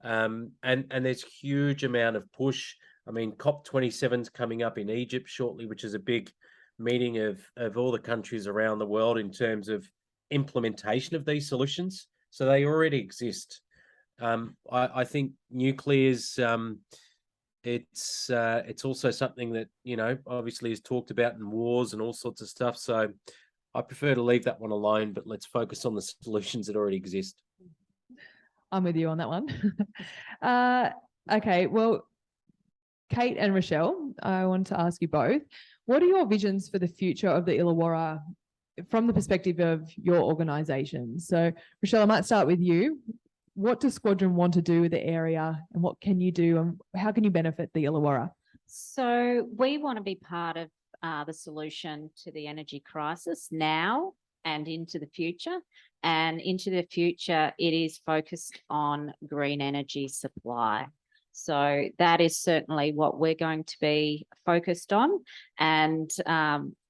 and there's huge amount of push. I mean, COP27 is coming up in Egypt shortly, which is a big meeting of all the countries around the world in terms of implementation of these solutions. So they already exist. I think nuclear's it's also something that, you know, obviously is talked about in wars and all sorts of stuff. So I prefer to leave that one alone, but let's focus on the solutions that already exist. I'm with you on that one. Okay, well, Kate and Rochelle, I want to ask you both, what are your visions for the future of the Illawarra from the perspective of your organisation? So, Rochelle, I might start with you. What does Squadron want to do with the area, and what can you do, and how can you benefit the Illawarra? So we want to be part of the solution to the energy crisis now and into the future. And into the future, it is focused on green energy supply. So that is certainly what we're going to be focused on. And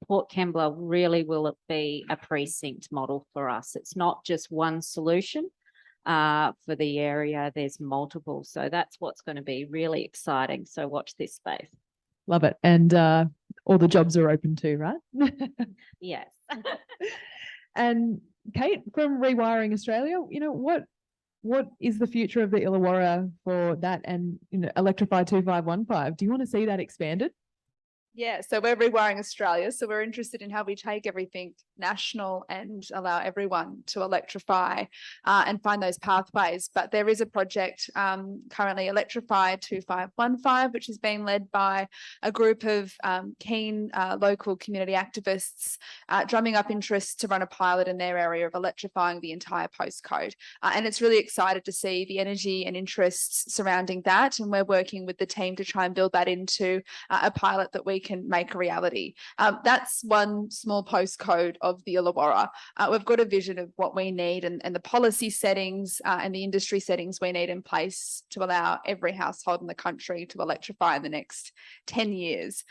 Port Kembla really will be a precinct model for us. It's not just one solution for the area, there's multiple. So that's what's going to be really exciting. So watch this space. Love it. And all the jobs are open too, right? Yes. And Kate, from Rewiring Australia, you know, what is the future of the Illawarra for that, and, you know, Electrify 2515? Do you want to see that expanded? Yeah, so we're Rewiring Australia. So we're interested in how we take everything national and allow everyone to electrify and find those pathways. But there is a project currently, Electrify 2515, which is being led by a group of keen local community activists drumming up interest to run a pilot in their area of electrifying the entire postcode. And it's really excited to see the energy and interests surrounding that. And we're working with the team to try and build that into a pilot that we can make a reality. That's one small postcode of the Illawarra. We've got a vision of what we need and the policy settings and the industry settings we need in place to allow every household in the country to electrify in the next 10 years.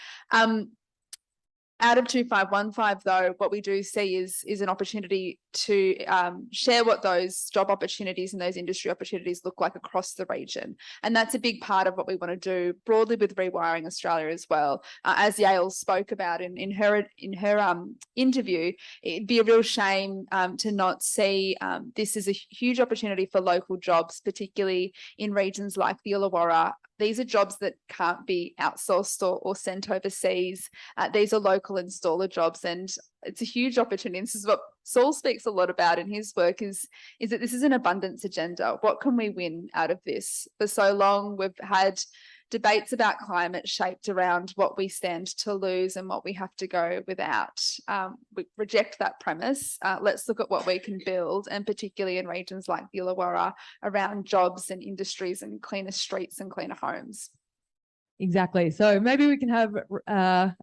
Out of 2515, though, what we do see is an opportunity to share what those job opportunities and those industry opportunities look like across the region. And that's a big part of what we want to do broadly with Rewiring Australia as well. As Yael spoke about in her interview, it'd be a real shame to not see this as a huge opportunity for local jobs, particularly in regions like the Illawarra. These are jobs that can't be outsourced or sent overseas. These are local installer jobs, and it's a huge opportunity. This is what Saul speaks a lot about in his work, is that this is an abundance agenda. What can we win out of this? For so long, we've had debates about climate shaped around what we stand to lose and what we have to go without. We reject that premise. Let's look at what we can build, and particularly in regions like the Illawarra, around jobs and industries and cleaner streets and cleaner homes. Exactly. So maybe we can have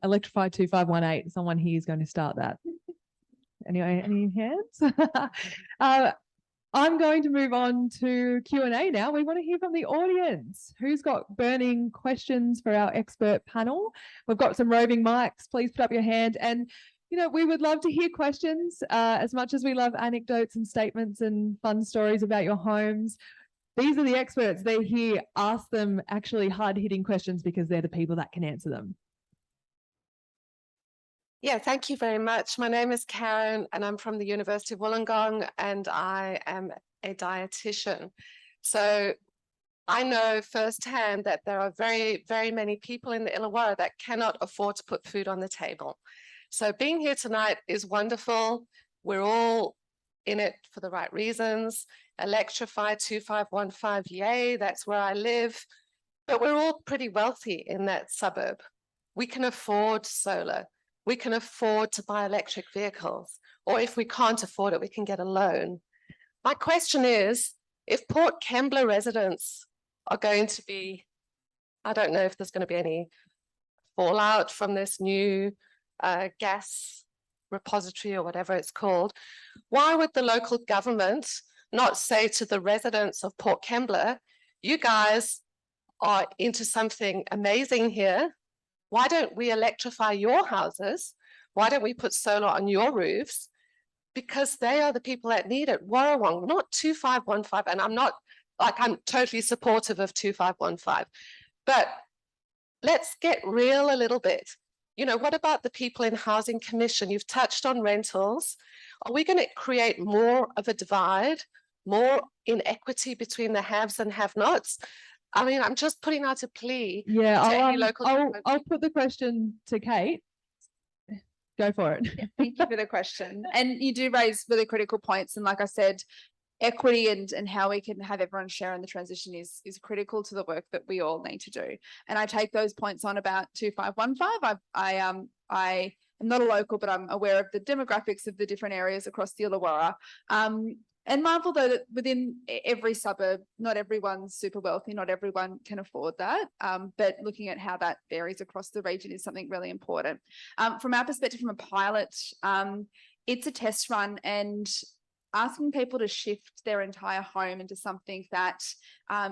Electrify 2518. Someone here is going to start that. Anyway, any hands? I'm going to move on to Q&A now. We want to hear from the audience. Who's got burning questions for our expert panel? We've got some roving mics. Please put up your hand. And, you know, we would love to hear questions as much as we love anecdotes and statements and fun stories about your homes. These are the experts. They're here. Ask them actually hard-hitting questions because they're the people that can answer them. Yeah, thank you very much. My name is Karen and I'm from the University of Wollongong and I am a dietitian. So I know firsthand that there are very, very many people in the Illawarra that cannot afford to put food on the table. So being here tonight is wonderful. We're all in it for the right reasons. Electrify 2515, yay, that's where I live. But we're all pretty wealthy in that suburb. We can afford solar. We can afford to buy electric vehicles, or if we can't afford it, we can get a loan. My question is, if Port Kembla residents are going to be, I don't know if there's going to be any fallout from this new gas repository or whatever it's called, why would the local government not say to the residents of Port Kembla, you guys are into something amazing here, why don't we electrify your houses? Why don't we put solar on your roofs? Because they are the people that need it. Warrawong, not 2515. And I'm totally supportive of 2515. But let's get real a little bit. You know, what about the people in Housing Commission? You've touched on rentals. Are we going to create more of a divide, more inequity between the haves and have-nots? I mean, I'm just putting out a plea. Yeah, to any local I'll put the question to Kate. Go for it. Thank you for the question. And you do raise really critical points. And like I said, equity and how we can have everyone share in the transition is critical to the work that we all need to do. And I take those points on about 2515. I am not a local, but I'm aware of the demographics of the different areas across the Illawarra. And mindful though that within every suburb, not everyone's super wealthy, not everyone can afford that. But looking at how that varies across the region is something really important. From our perspective, from a pilot, it's a test run, and asking people to shift their entire home into something that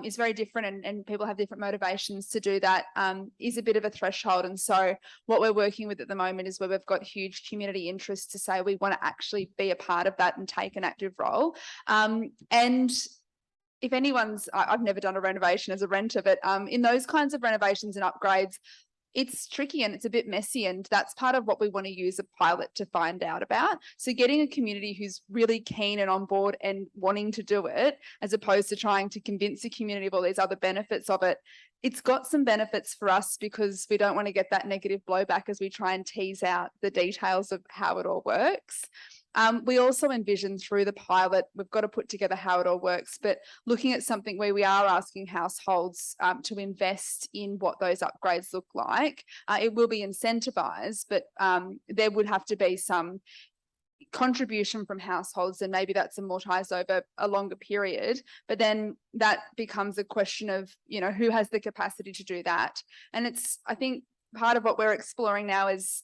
is very different, and people have different motivations to do that, is a bit of a threshold. And so what we're working with at the moment is where we've got huge community interest to say we want to actually be a part of that and take an active role. And if anyone's, I've never done a renovation as a renter, but in those kinds of renovations and upgrades, it's tricky and it's a bit messy, and that's part of what we want to use a pilot to find out about. So getting a community who's really keen and on board and wanting to do it, as opposed to trying to convince the community of all these other benefits of it. It's got some benefits for us because we don't want to get that negative blowback as we try and tease out the details of how it all works. We also envision through the pilot, we've got to put together how it all works, but looking at something where we are asking households to invest in what those upgrades look like. It will be incentivized, but there would have to be some contribution from households, and maybe that's amortized over a longer period. But then that becomes a question of, you know, who has the capacity to do that? And it's, I think part of what we're exploring now is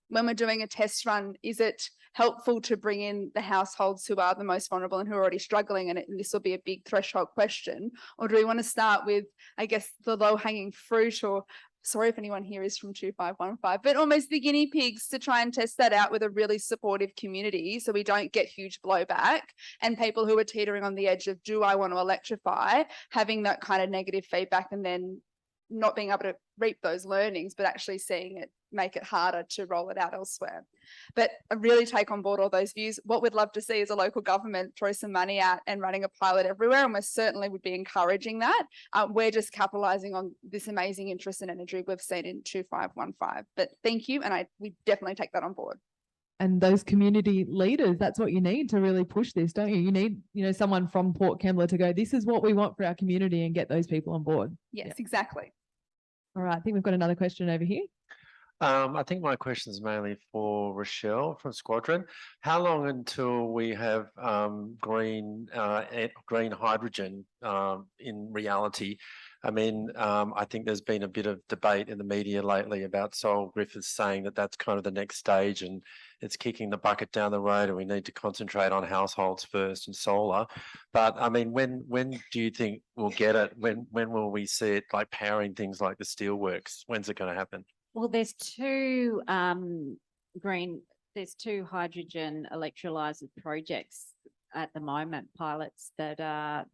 when we're doing a test run, is it helpful to bring in the households who are the most vulnerable and who are already struggling, and this will be a big threshold question? Or do we want to start with, I guess, the low-hanging fruit, or sorry if anyone here is from 2515, but almost the guinea pigs, to try and test that out with a really supportive community so we don't get huge blowback, and people who are teetering on the edge of, do I want to electrify, having that kind of negative feedback and then not being able to reap those learnings, but actually seeing it make it harder to roll it out elsewhere. But I really take on board all those views. What we'd love to see is a local government throw some money out and running a pilot everywhere, and we certainly would be encouraging that. We're just capitalising on this amazing interest and energy we've seen in 2515. But thank you, and we definitely take that on board. And those community leaders, that's what you need to really push this, don't you? You need, you know, someone from Port Kembla to go, this is what we want for our community, and get those people on board. Yes, exactly. All right, I think we've got another question over here. I think my question is mainly for Rochelle from Squadron. How long until we have green hydrogen in reality? I mean, I think there's been a bit of debate in the media lately about Sol Griffiths saying that that's kind of the next stage, and it's kicking the bucket down the road, and we need to concentrate on households first and solar. But I mean, when do you think we'll get it? When will we see it like powering things like the steelworks? When's it going to happen? Well, there's two hydrogen electrolyzer projects at the moment, pilots that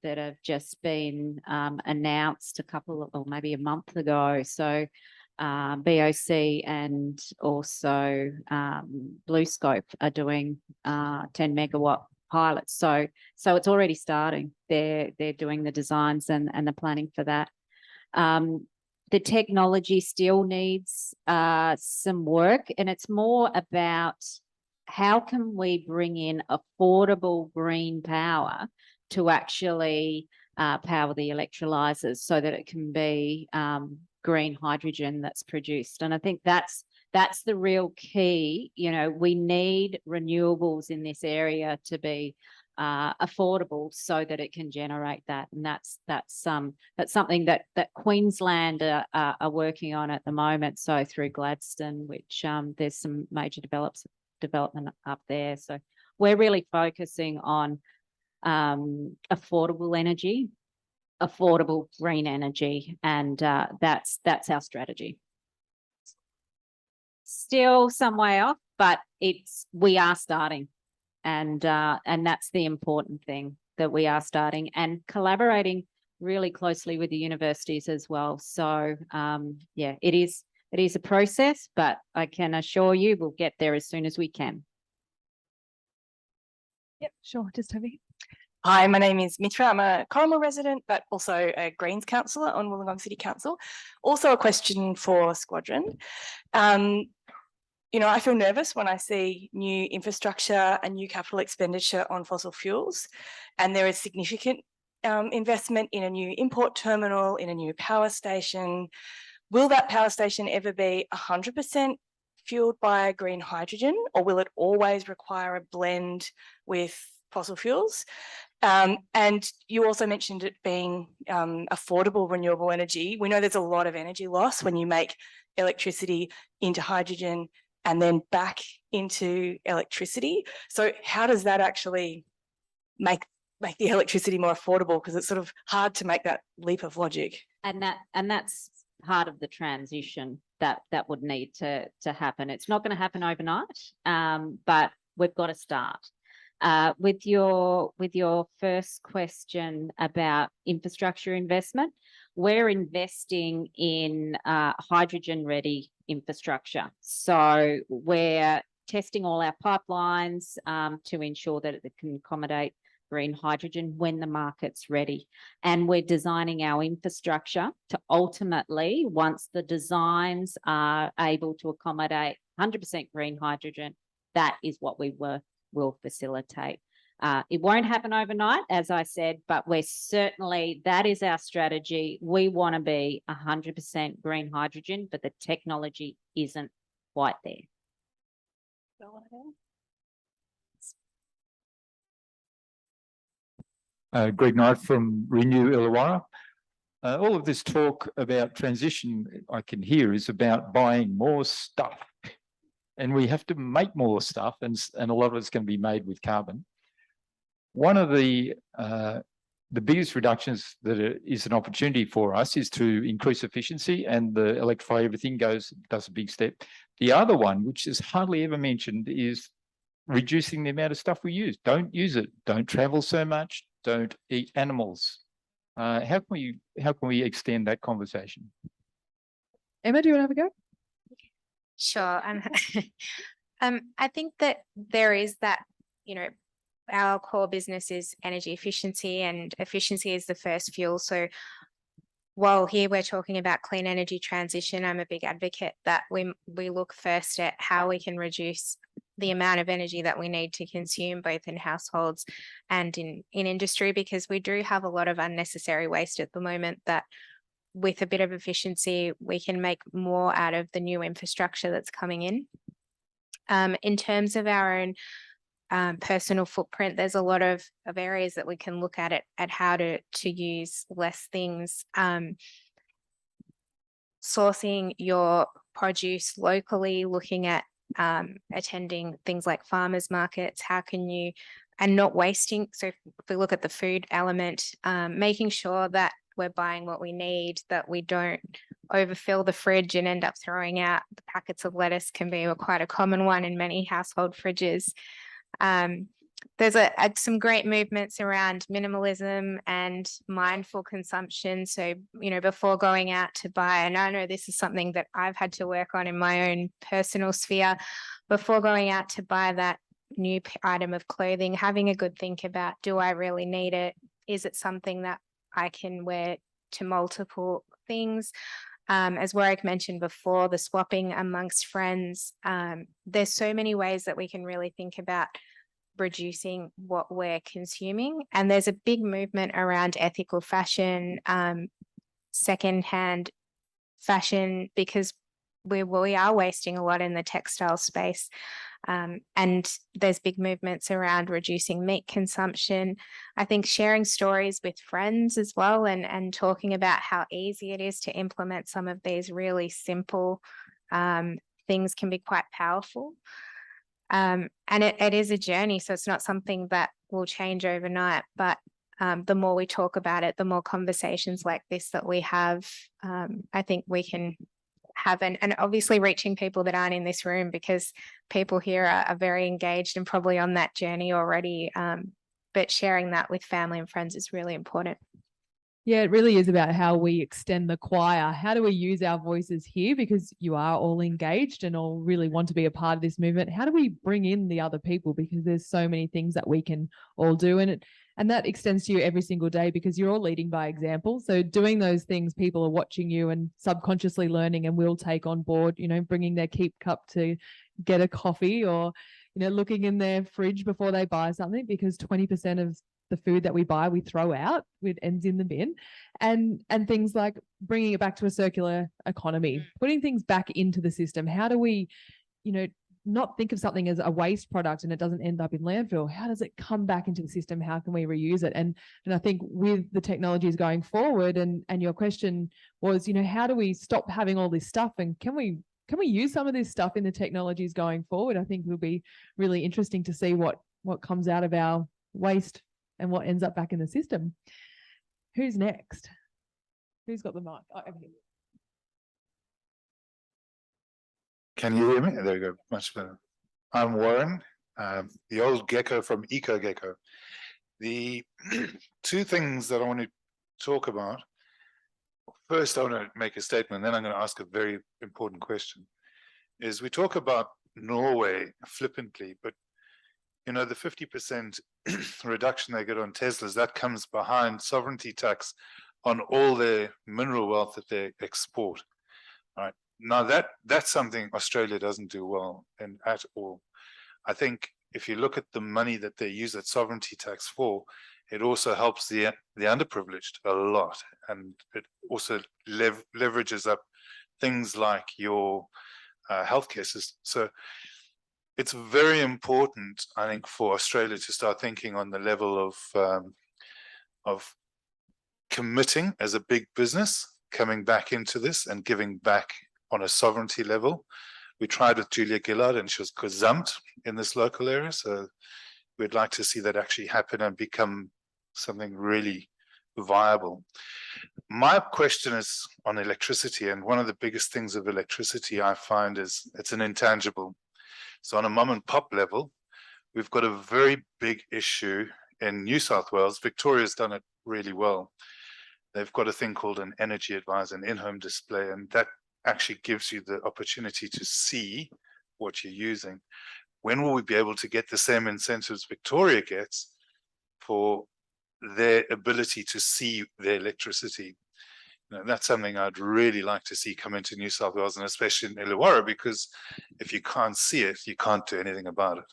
have just been announced maybe a month ago. So BOC and also BlueScope are doing 10 megawatt pilots. So it's already starting. They're doing the designs and the planning for that. The technology still needs some work, and it's more about how can we bring in affordable green power to actually power the electrolyzers so that it can be green hydrogen that's produced. And I think that's the real key. You know, we need renewables in this area to be affordable so that it can generate that, and that's something that Queensland are working on at the moment. So through Gladstone, which there's some major development up there. So we're really focusing on affordable energy affordable green energy, and that's our strategy. Still some way off, but we are starting, and that's the important thing, that we are starting and collaborating really closely with the universities as well. So yeah, it is a process, but I can assure you we'll get there as soon as we can. Yep, sure, just over here. Hi, my name is Mitra. I'm a Corrimal resident, but also a Greens councillor on Wollongong City Council. Also a question for Squadron. You know, I feel nervous when I see new infrastructure and new capital expenditure on fossil fuels, and there is significant investment in a new import terminal, in a new power station. Will that power station ever be 100% fueled by green hydrogen, or will it always require a blend with fossil fuels? And you also mentioned it being affordable renewable energy. We know there's a lot of energy loss when you make electricity into hydrogen and then back into electricity. So how does that actually make the electricity more affordable? Because it's sort of hard to make that leap of logic. And that's part of the transition that would need to happen. It's not going to happen overnight, but we've got to start. With your first question about infrastructure investment, we're investing in hydrogen-ready infrastructure. So we're testing all our pipelines to ensure that it can accommodate green hydrogen when the market's ready. And we're designing our infrastructure to ultimately, once the designs are able to accommodate 100% green hydrogen, that is what we will facilitate. It won't happen overnight, as I said, but we're certainly, that is our strategy. We want to be 100% green hydrogen, but the technology isn't quite there. Greg Knight from Renew Illawarra. All of this talk about transition I can hear is about buying more stuff, and we have to make more stuff, and a lot of it's going to be made with carbon. One of the biggest reductions that is an opportunity for us is to increase efficiency, and the electrify everything does a big step. The other one, which is hardly ever mentioned, is reducing the amount of stuff we use. Don't use it. Don't travel so much. Don't eat animals. How can we extend that conversation? Emma, do you want to have a go? Sure. I think that there is that, you know, our core business is energy efficiency, and efficiency is the first fuel. So while here we're talking about clean energy transition, I'm a big advocate that we look first at how we can reduce the amount of energy that we need to consume, both in households and in industry, because we do have a lot of unnecessary waste at the moment that with a bit of efficiency, we can make more out of the new infrastructure that's coming in. In terms of our own personal footprint, there's a lot of areas that we can look at how to use less things. Sourcing your produce locally, looking at attending things like farmers markets, how can you, and not wasting. So if we look at the food element, making sure that we're buying what we need, that we don't overfill the fridge and end up throwing out the packets of lettuce can be quite a common one in many household fridges. There's some great movements around minimalism and mindful consumption. So, you know, before going out to buy, and I know this is something that I've had to work on in my own personal sphere, before going out to buy that new item of clothing, having a good think about, do I really need it? Is it something that I can wear to multiple things? As Warwick mentioned before, the swapping amongst friends, there's so many ways that we can really think about reducing what we're consuming. And there's a big movement around ethical fashion, secondhand fashion, because we are wasting a lot in the textile space. And there's big movements around reducing meat consumption. I think sharing stories with friends as well, and talking about how easy it is to implement some of these really simple things can be quite powerful. And it is a journey, so it's not something that will change overnight, but the more we talk about it, the more conversations like this that we have, I think we can have, and obviously reaching people that aren't in this room, because people here are very engaged and probably on that journey already. But sharing that with family and friends is really important. Yeah, it really is about how we extend the choir. How do we use our voices here? Because you are all engaged and all really want to be a part of this movement. How do we bring in the other people? Because there's so many things that we can all do. And that extends to you every single day, because you're all leading by example. So doing those things, people are watching you and subconsciously learning and will take on board, you know, bringing their keep cup to get a coffee, or, you know, looking in their fridge before they buy something, because 20% of the food that we buy, we throw out, it ends in the bin, and things like bringing it back to a circular economy, putting things back into the system. How do we, you know, not think of something as a waste product and it doesn't end up in landfill? How does it come back into the system? How can we reuse it? And I think with the technologies going forward, and your question was, you know, how do we stop having all this stuff, and can we use some of this stuff in the technologies going forward? I think it will be really interesting to see what comes out of our waste and what ends up back in the system. Who's next? Who's got the mic? Oh, over here. Can you hear me? There we go, much better. I'm Warren, the old gecko from Eco Gecko. The two things that I want to talk about. First, I want to make a statement, then I'm going to ask a very important question. Is we talk about Norway flippantly, but you know, the 50% reduction they get on Teslas, that comes behind sovereignty tax on all their mineral wealth that they export. All right. Now that's something Australia doesn't do well and at all. I think if you look at the money that they use that sovereignty tax for, it also helps the underprivileged a lot, and it also leverages up things like your healthcare system. So it's very important, I think, for Australia to start thinking on the level of committing as a big business, coming back into this and giving back on a sovereignty level. We tried with Julia Gillard and she was gazumped in this local area. So we'd like to see that actually happen and become something really viable. My question is on electricity, and one of the biggest things of electricity I find is it's an intangible. So on a mom and pop level, we've got a very big issue in New South Wales. Victoria's done it really well. They've got a thing called an energy advisor, an in-home display, and that actually gives you the opportunity to see what you're using. When will we be able to get the same incentives Victoria gets for their ability to see their electricity? You know, that's something I'd really like to see come into New South Wales, and especially in Illawarra, because if you can't see it, you can't do anything about it.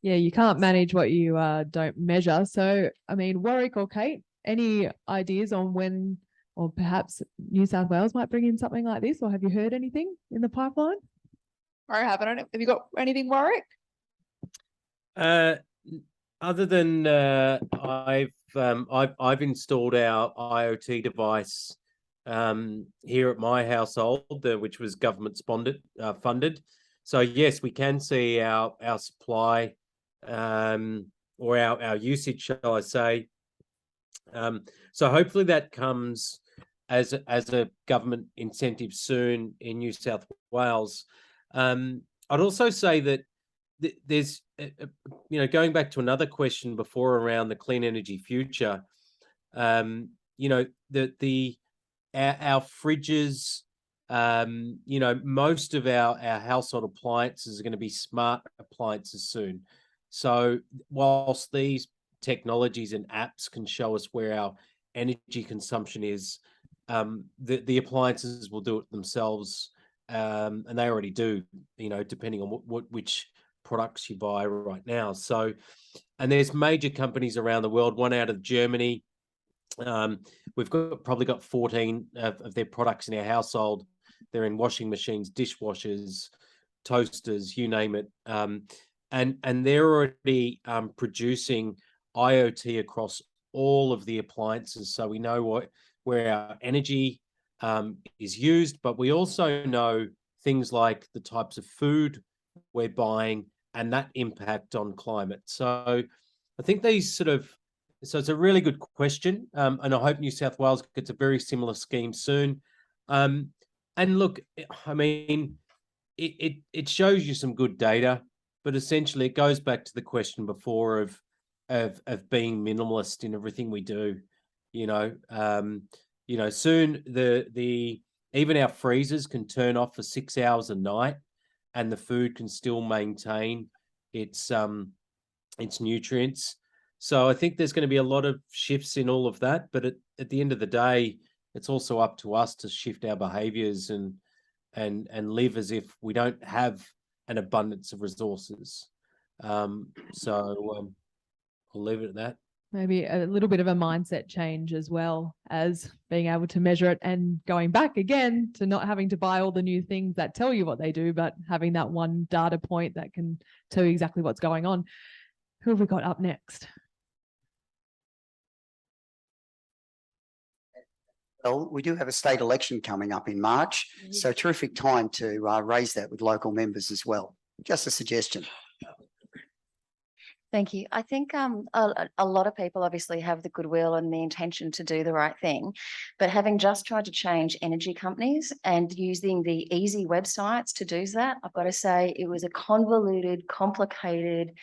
Yeah, you can't manage what you don't measure. So, I mean, Warwick or Kate, any ideas on when, or perhaps New South Wales might bring in something like this, or have you heard anything in the pipeline? I haven't. Have you got anything, Warwick? Other than I've installed our IoT device here at my household, which was government funded. So yes, we can see our supply or our usage, shall I say. So hopefully that comes as a government incentive soon in New South Wales. I'd also say that there's, you know, going back to another question before around the clean energy future, you know, our fridges, you know, most of our household appliances are going to be smart appliances soon. So whilst these technologies and apps can show us where our energy consumption is, the appliances will do it themselves, and they already do, you know, depending on which products you buy right now. So, and there's major companies around the world, one out of Germany. We've probably got 14 of their products in our household. They're in washing machines, dishwashers, toasters, you name it. And they're already producing IoT across all of the appliances. So we know where our energy is used, but we also know things like the types of food we're buying and that impact on climate. So I think these sort of So it's a really good question, and I hope New South Wales gets a very similar scheme soon. And look, I mean, it shows you some good data, but essentially it goes back to the question before of being minimalist in everything we do. Soon the even our freezers can turn off for 6 hours a night, and the food can still maintain its nutrients. So I think there's going to be a lot of shifts in all of that, but at the end of the day, it's also up to us to shift our behaviors and live as if we don't have an abundance of resources. I'll leave it at that. Maybe a little bit of a mindset change as well as being able to measure it and going back again to not having to buy all the new things that tell you what they do, but having that one data point that can tell you exactly what's going on. Who have we got up next? Well, we do have a state election coming up in March, so terrific time to raise that with local members as well. Just a suggestion. Thank you. I think a lot of people obviously have the goodwill and the intention to do the right thing, but having just tried to change energy companies and using the easy websites to do that, I've got to say it was a convoluted, complicated,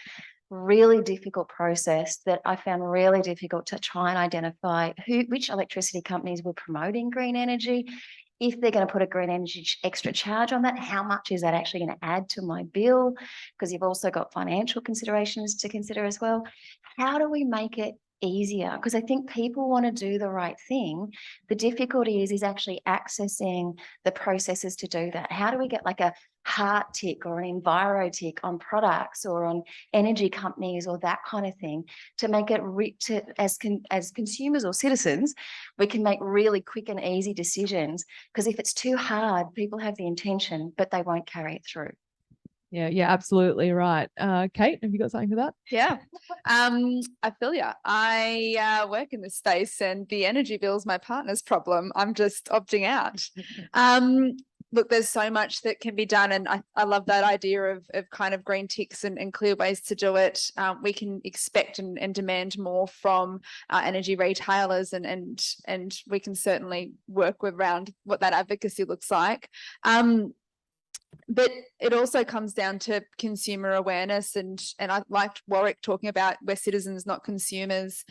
really difficult process that I found really difficult to try and identify which electricity companies were promoting green energy. If they're going to put a green energy extra charge on that, how much is that actually going to add to my bill? Because you've also got financial considerations to consider as well. How do we make it easier? Because I think people want to do the right thing. The difficulty is actually accessing the processes to do that. How do we get like a heart tick or an enviro tick on products or on energy companies or that kind of thing to make it as consumers or citizens, we can make really quick and easy decisions, because if it's too hard, people have the intention, but they won't carry it through. Yeah, absolutely right. Kate, have you got something for that? Yeah, I feel you. I work in this space and the energy bill is my partner's problem. I'm just opting out. Look, there's so much that can be done, and I love that idea of kind of green ticks and clear ways to do it. We can expect and demand more from our energy retailers, and we can certainly work around what that advocacy looks like. But it also comes down to consumer awareness, and I liked Warwick talking about we're citizens, not consumers.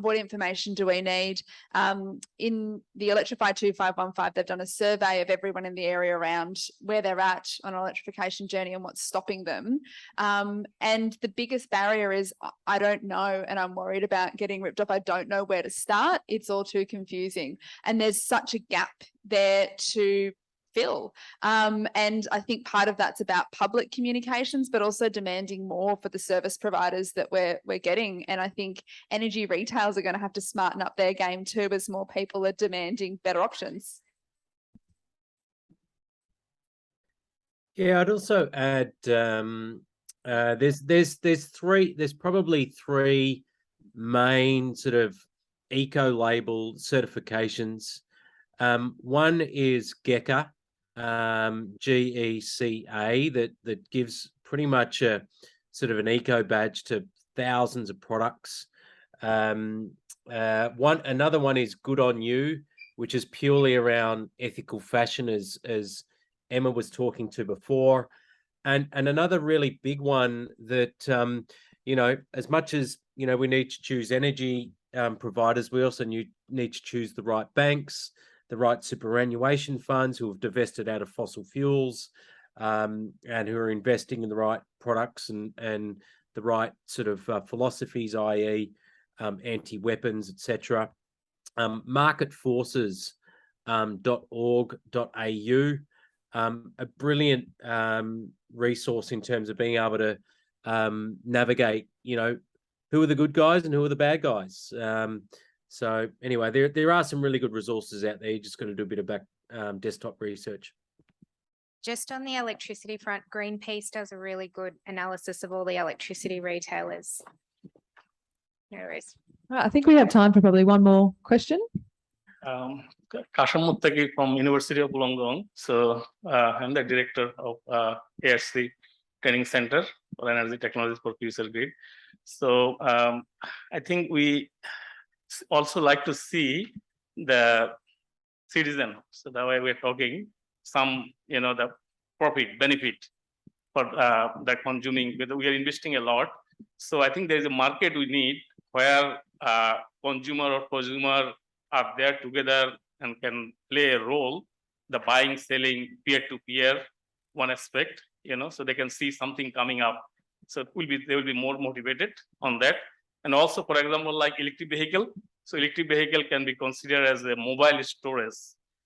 What information do we need? In the Electrify 2515, they've done a survey of everyone in the area around where they're at on an electrification journey and what's stopping them. And the biggest barrier is I don't know, and I'm worried about getting ripped off. I don't know where to start. It's all too confusing. And there's such a gap there to fill. And I think part of that's about public communications, but also demanding more for the service providers that we're getting. And I think energy retailers are going to have to smarten up their game too, as more people are demanding better options. Yeah, I'd also add there's probably three main sort of eco-label certifications. One is GECA, GECA, that gives pretty much a sort of an eco badge to thousands of products. Another one is Good on You, which is purely around ethical fashion, as Emma was talking to before. And another really big one that as much as we need to choose energy providers, we also need to choose the right banks, the right superannuation funds who have divested out of fossil fuels, and who are investing in the right products and the right sort of philosophies, i.e. Anti-weapons, etc. Marketforces.org.au, a brilliant resource in terms of being able to navigate, who are the good guys and who are the bad guys. So anyway, there are some really good resources out there. You just got to do a bit of desktop research. Just on the electricity front, Greenpeace does a really good analysis of all the electricity retailers. No worries. Right, I think we have time for probably one more question. Kasham Muttagi from University of Wollongong. So I'm the director of ARC Training Center renewable energy technologies for future grid. So I think we also like to see the citizen. So the way we're talking, some, the profit benefit for that consuming, we are investing a lot. So I think there is a market we need where consumer or prosumer are there together and can play a role, the buying, selling, peer-to-peer, one aspect, so they can see something coming up. So they will be more motivated on that. And also, for example, like electric vehicle. So electric vehicle can be considered as a mobile storage.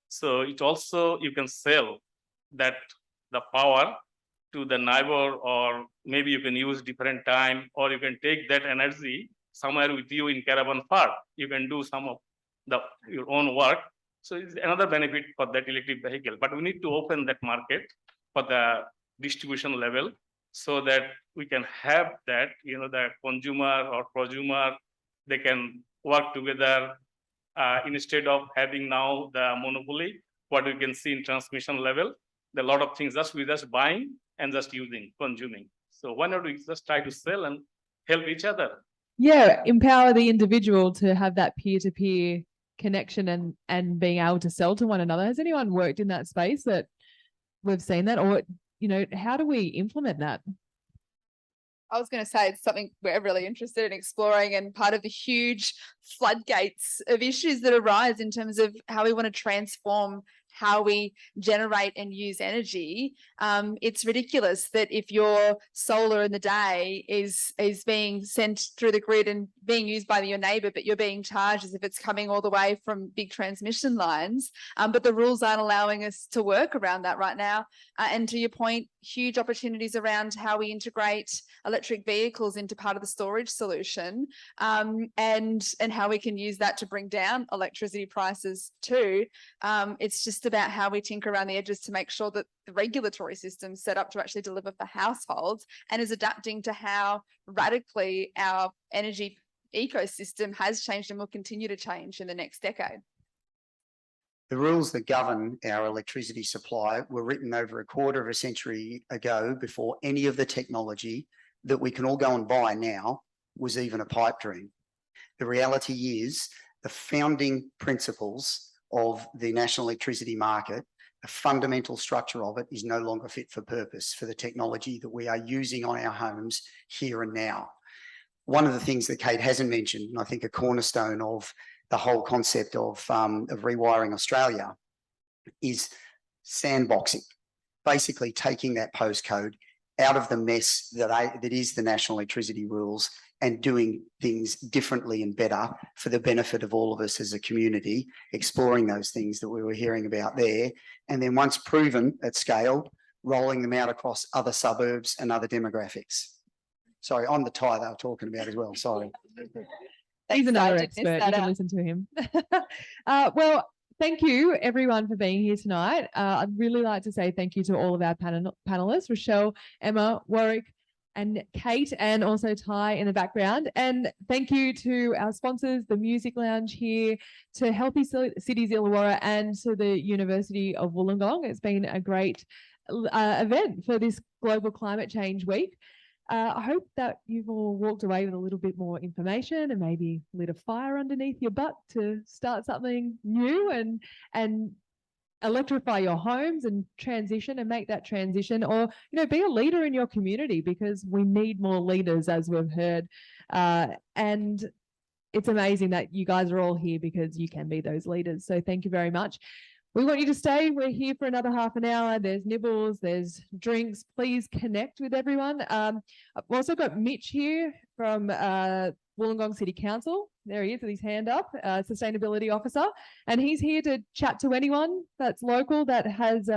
So it also, you can sell that, the power to the neighbor, or maybe you can use different time, or you can take that energy somewhere with you in caravan park. You can do some of your own work. So it's another benefit for that electric vehicle. But we need to open that market for the distribution level so that we can have that, the consumer or prosumer, they can work together instead of having now the monopoly. What we can see in transmission level, there are a lot of things we're just buying and just using, consuming. So why not we just try to sell and help each other? Yeah, empower the individual to have that peer-to-peer connection and being able to sell to one another. Has anyone worked in that space that we've seen that, or how do we implement that? I was going to say it's something we're really interested in exploring, and part of the huge floodgates of issues that arise in terms of how we want to transform how we generate and use energy. It's ridiculous that if your solar in the day is being sent through the grid and being used by your neighbour, but you're being charged as if it's coming all the way from big transmission lines. But the rules aren't allowing us to work around that right now. And to your point, huge opportunities around how we integrate electric vehicles into part of the storage solution, and how we can use that to bring down electricity prices too. It's just about how we tinker around the edges to make sure that the regulatory system's set up to actually deliver for households and is adapting to how radically our energy ecosystem has changed and will continue to change in the next decade. The rules that govern our electricity supply were written over a quarter of a century ago, before any of the technology that we can all go and buy now was even a pipe dream. The reality is the founding principles of the national electricity market, the fundamental structure of it is no longer fit for purpose for the technology that we are using on our homes here and now. One of the things that Kate hasn't mentioned, and I think a cornerstone of the whole concept of Rewiring Australia, is sandboxing, basically taking that postcode out of the mess that is the national electricity rules and doing things differently and better for the benefit of all of us as a community, exploring those things that we were hearing about there. And then once proven at scale, rolling them out across other suburbs and other demographics. Sorry, I'm the Thai they were talking about as well, sorry. He's another expert, you can listen to him. Well, thank you everyone for being here tonight. I'd really like to say thank you to all of our panelists, Rochelle, Emma, Warwick, and Kate, and also Ty in the background. And thank you to our sponsors, the Music Lounge here, to Healthy Cities Illawarra, and to the University of Wollongong. It's been a great event for this Global Climate Change Week. I hope that you've all walked away with a little bit more information and maybe lit a fire underneath your butt to start something new and electrify your homes and transition and make that transition, or be a leader in your community, because we need more leaders, as we've heard. And it's amazing that you guys are all here because you can be those leaders. So thank you very much. We want you to stay. We're here for another half an hour. There's nibbles, there's drinks. Please connect with everyone. I've also got Mitch here from Wollongong City Council. There he is with his hand up, Sustainability Officer. And he's here to chat to anyone that's local that has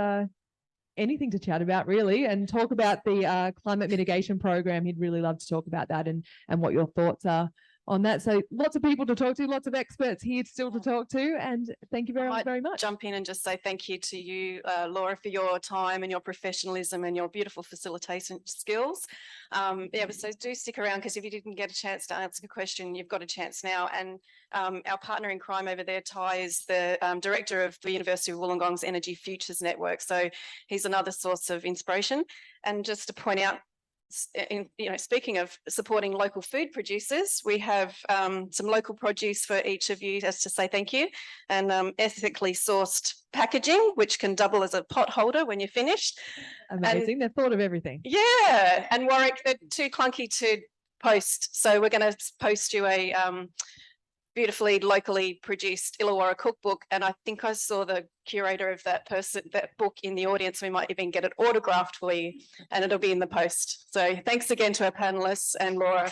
anything to chat about, really, and talk about the climate mitigation program. He'd really love to talk about that and what your thoughts are on that. So lots of people to talk to, lots of experts here still to talk to, and thank you very much. Jump in and just say thank you to you, Laura, for your time and your professionalism and your beautiful facilitation skills. Yeah, but so do stick around, because if you didn't get a chance to answer the question, you've got a chance now. And our partner in crime over there, Ty, is the director of the University of Wollongong's Energy Futures Network. So he's another source of inspiration. And just to point out, speaking of supporting local food producers, we have some local produce for each of you as to say thank you, and ethically sourced packaging, which can double as a pot holder when you're finished. Amazing. They've thought of everything. Yeah. And Warwick, they're too clunky to post. So we're going to post you a beautifully locally produced Illawarra cookbook. And I think I saw the curator of that book in the audience. We might even get it autographed for you, and it'll be in the post. So thanks again to our panelists and Laura.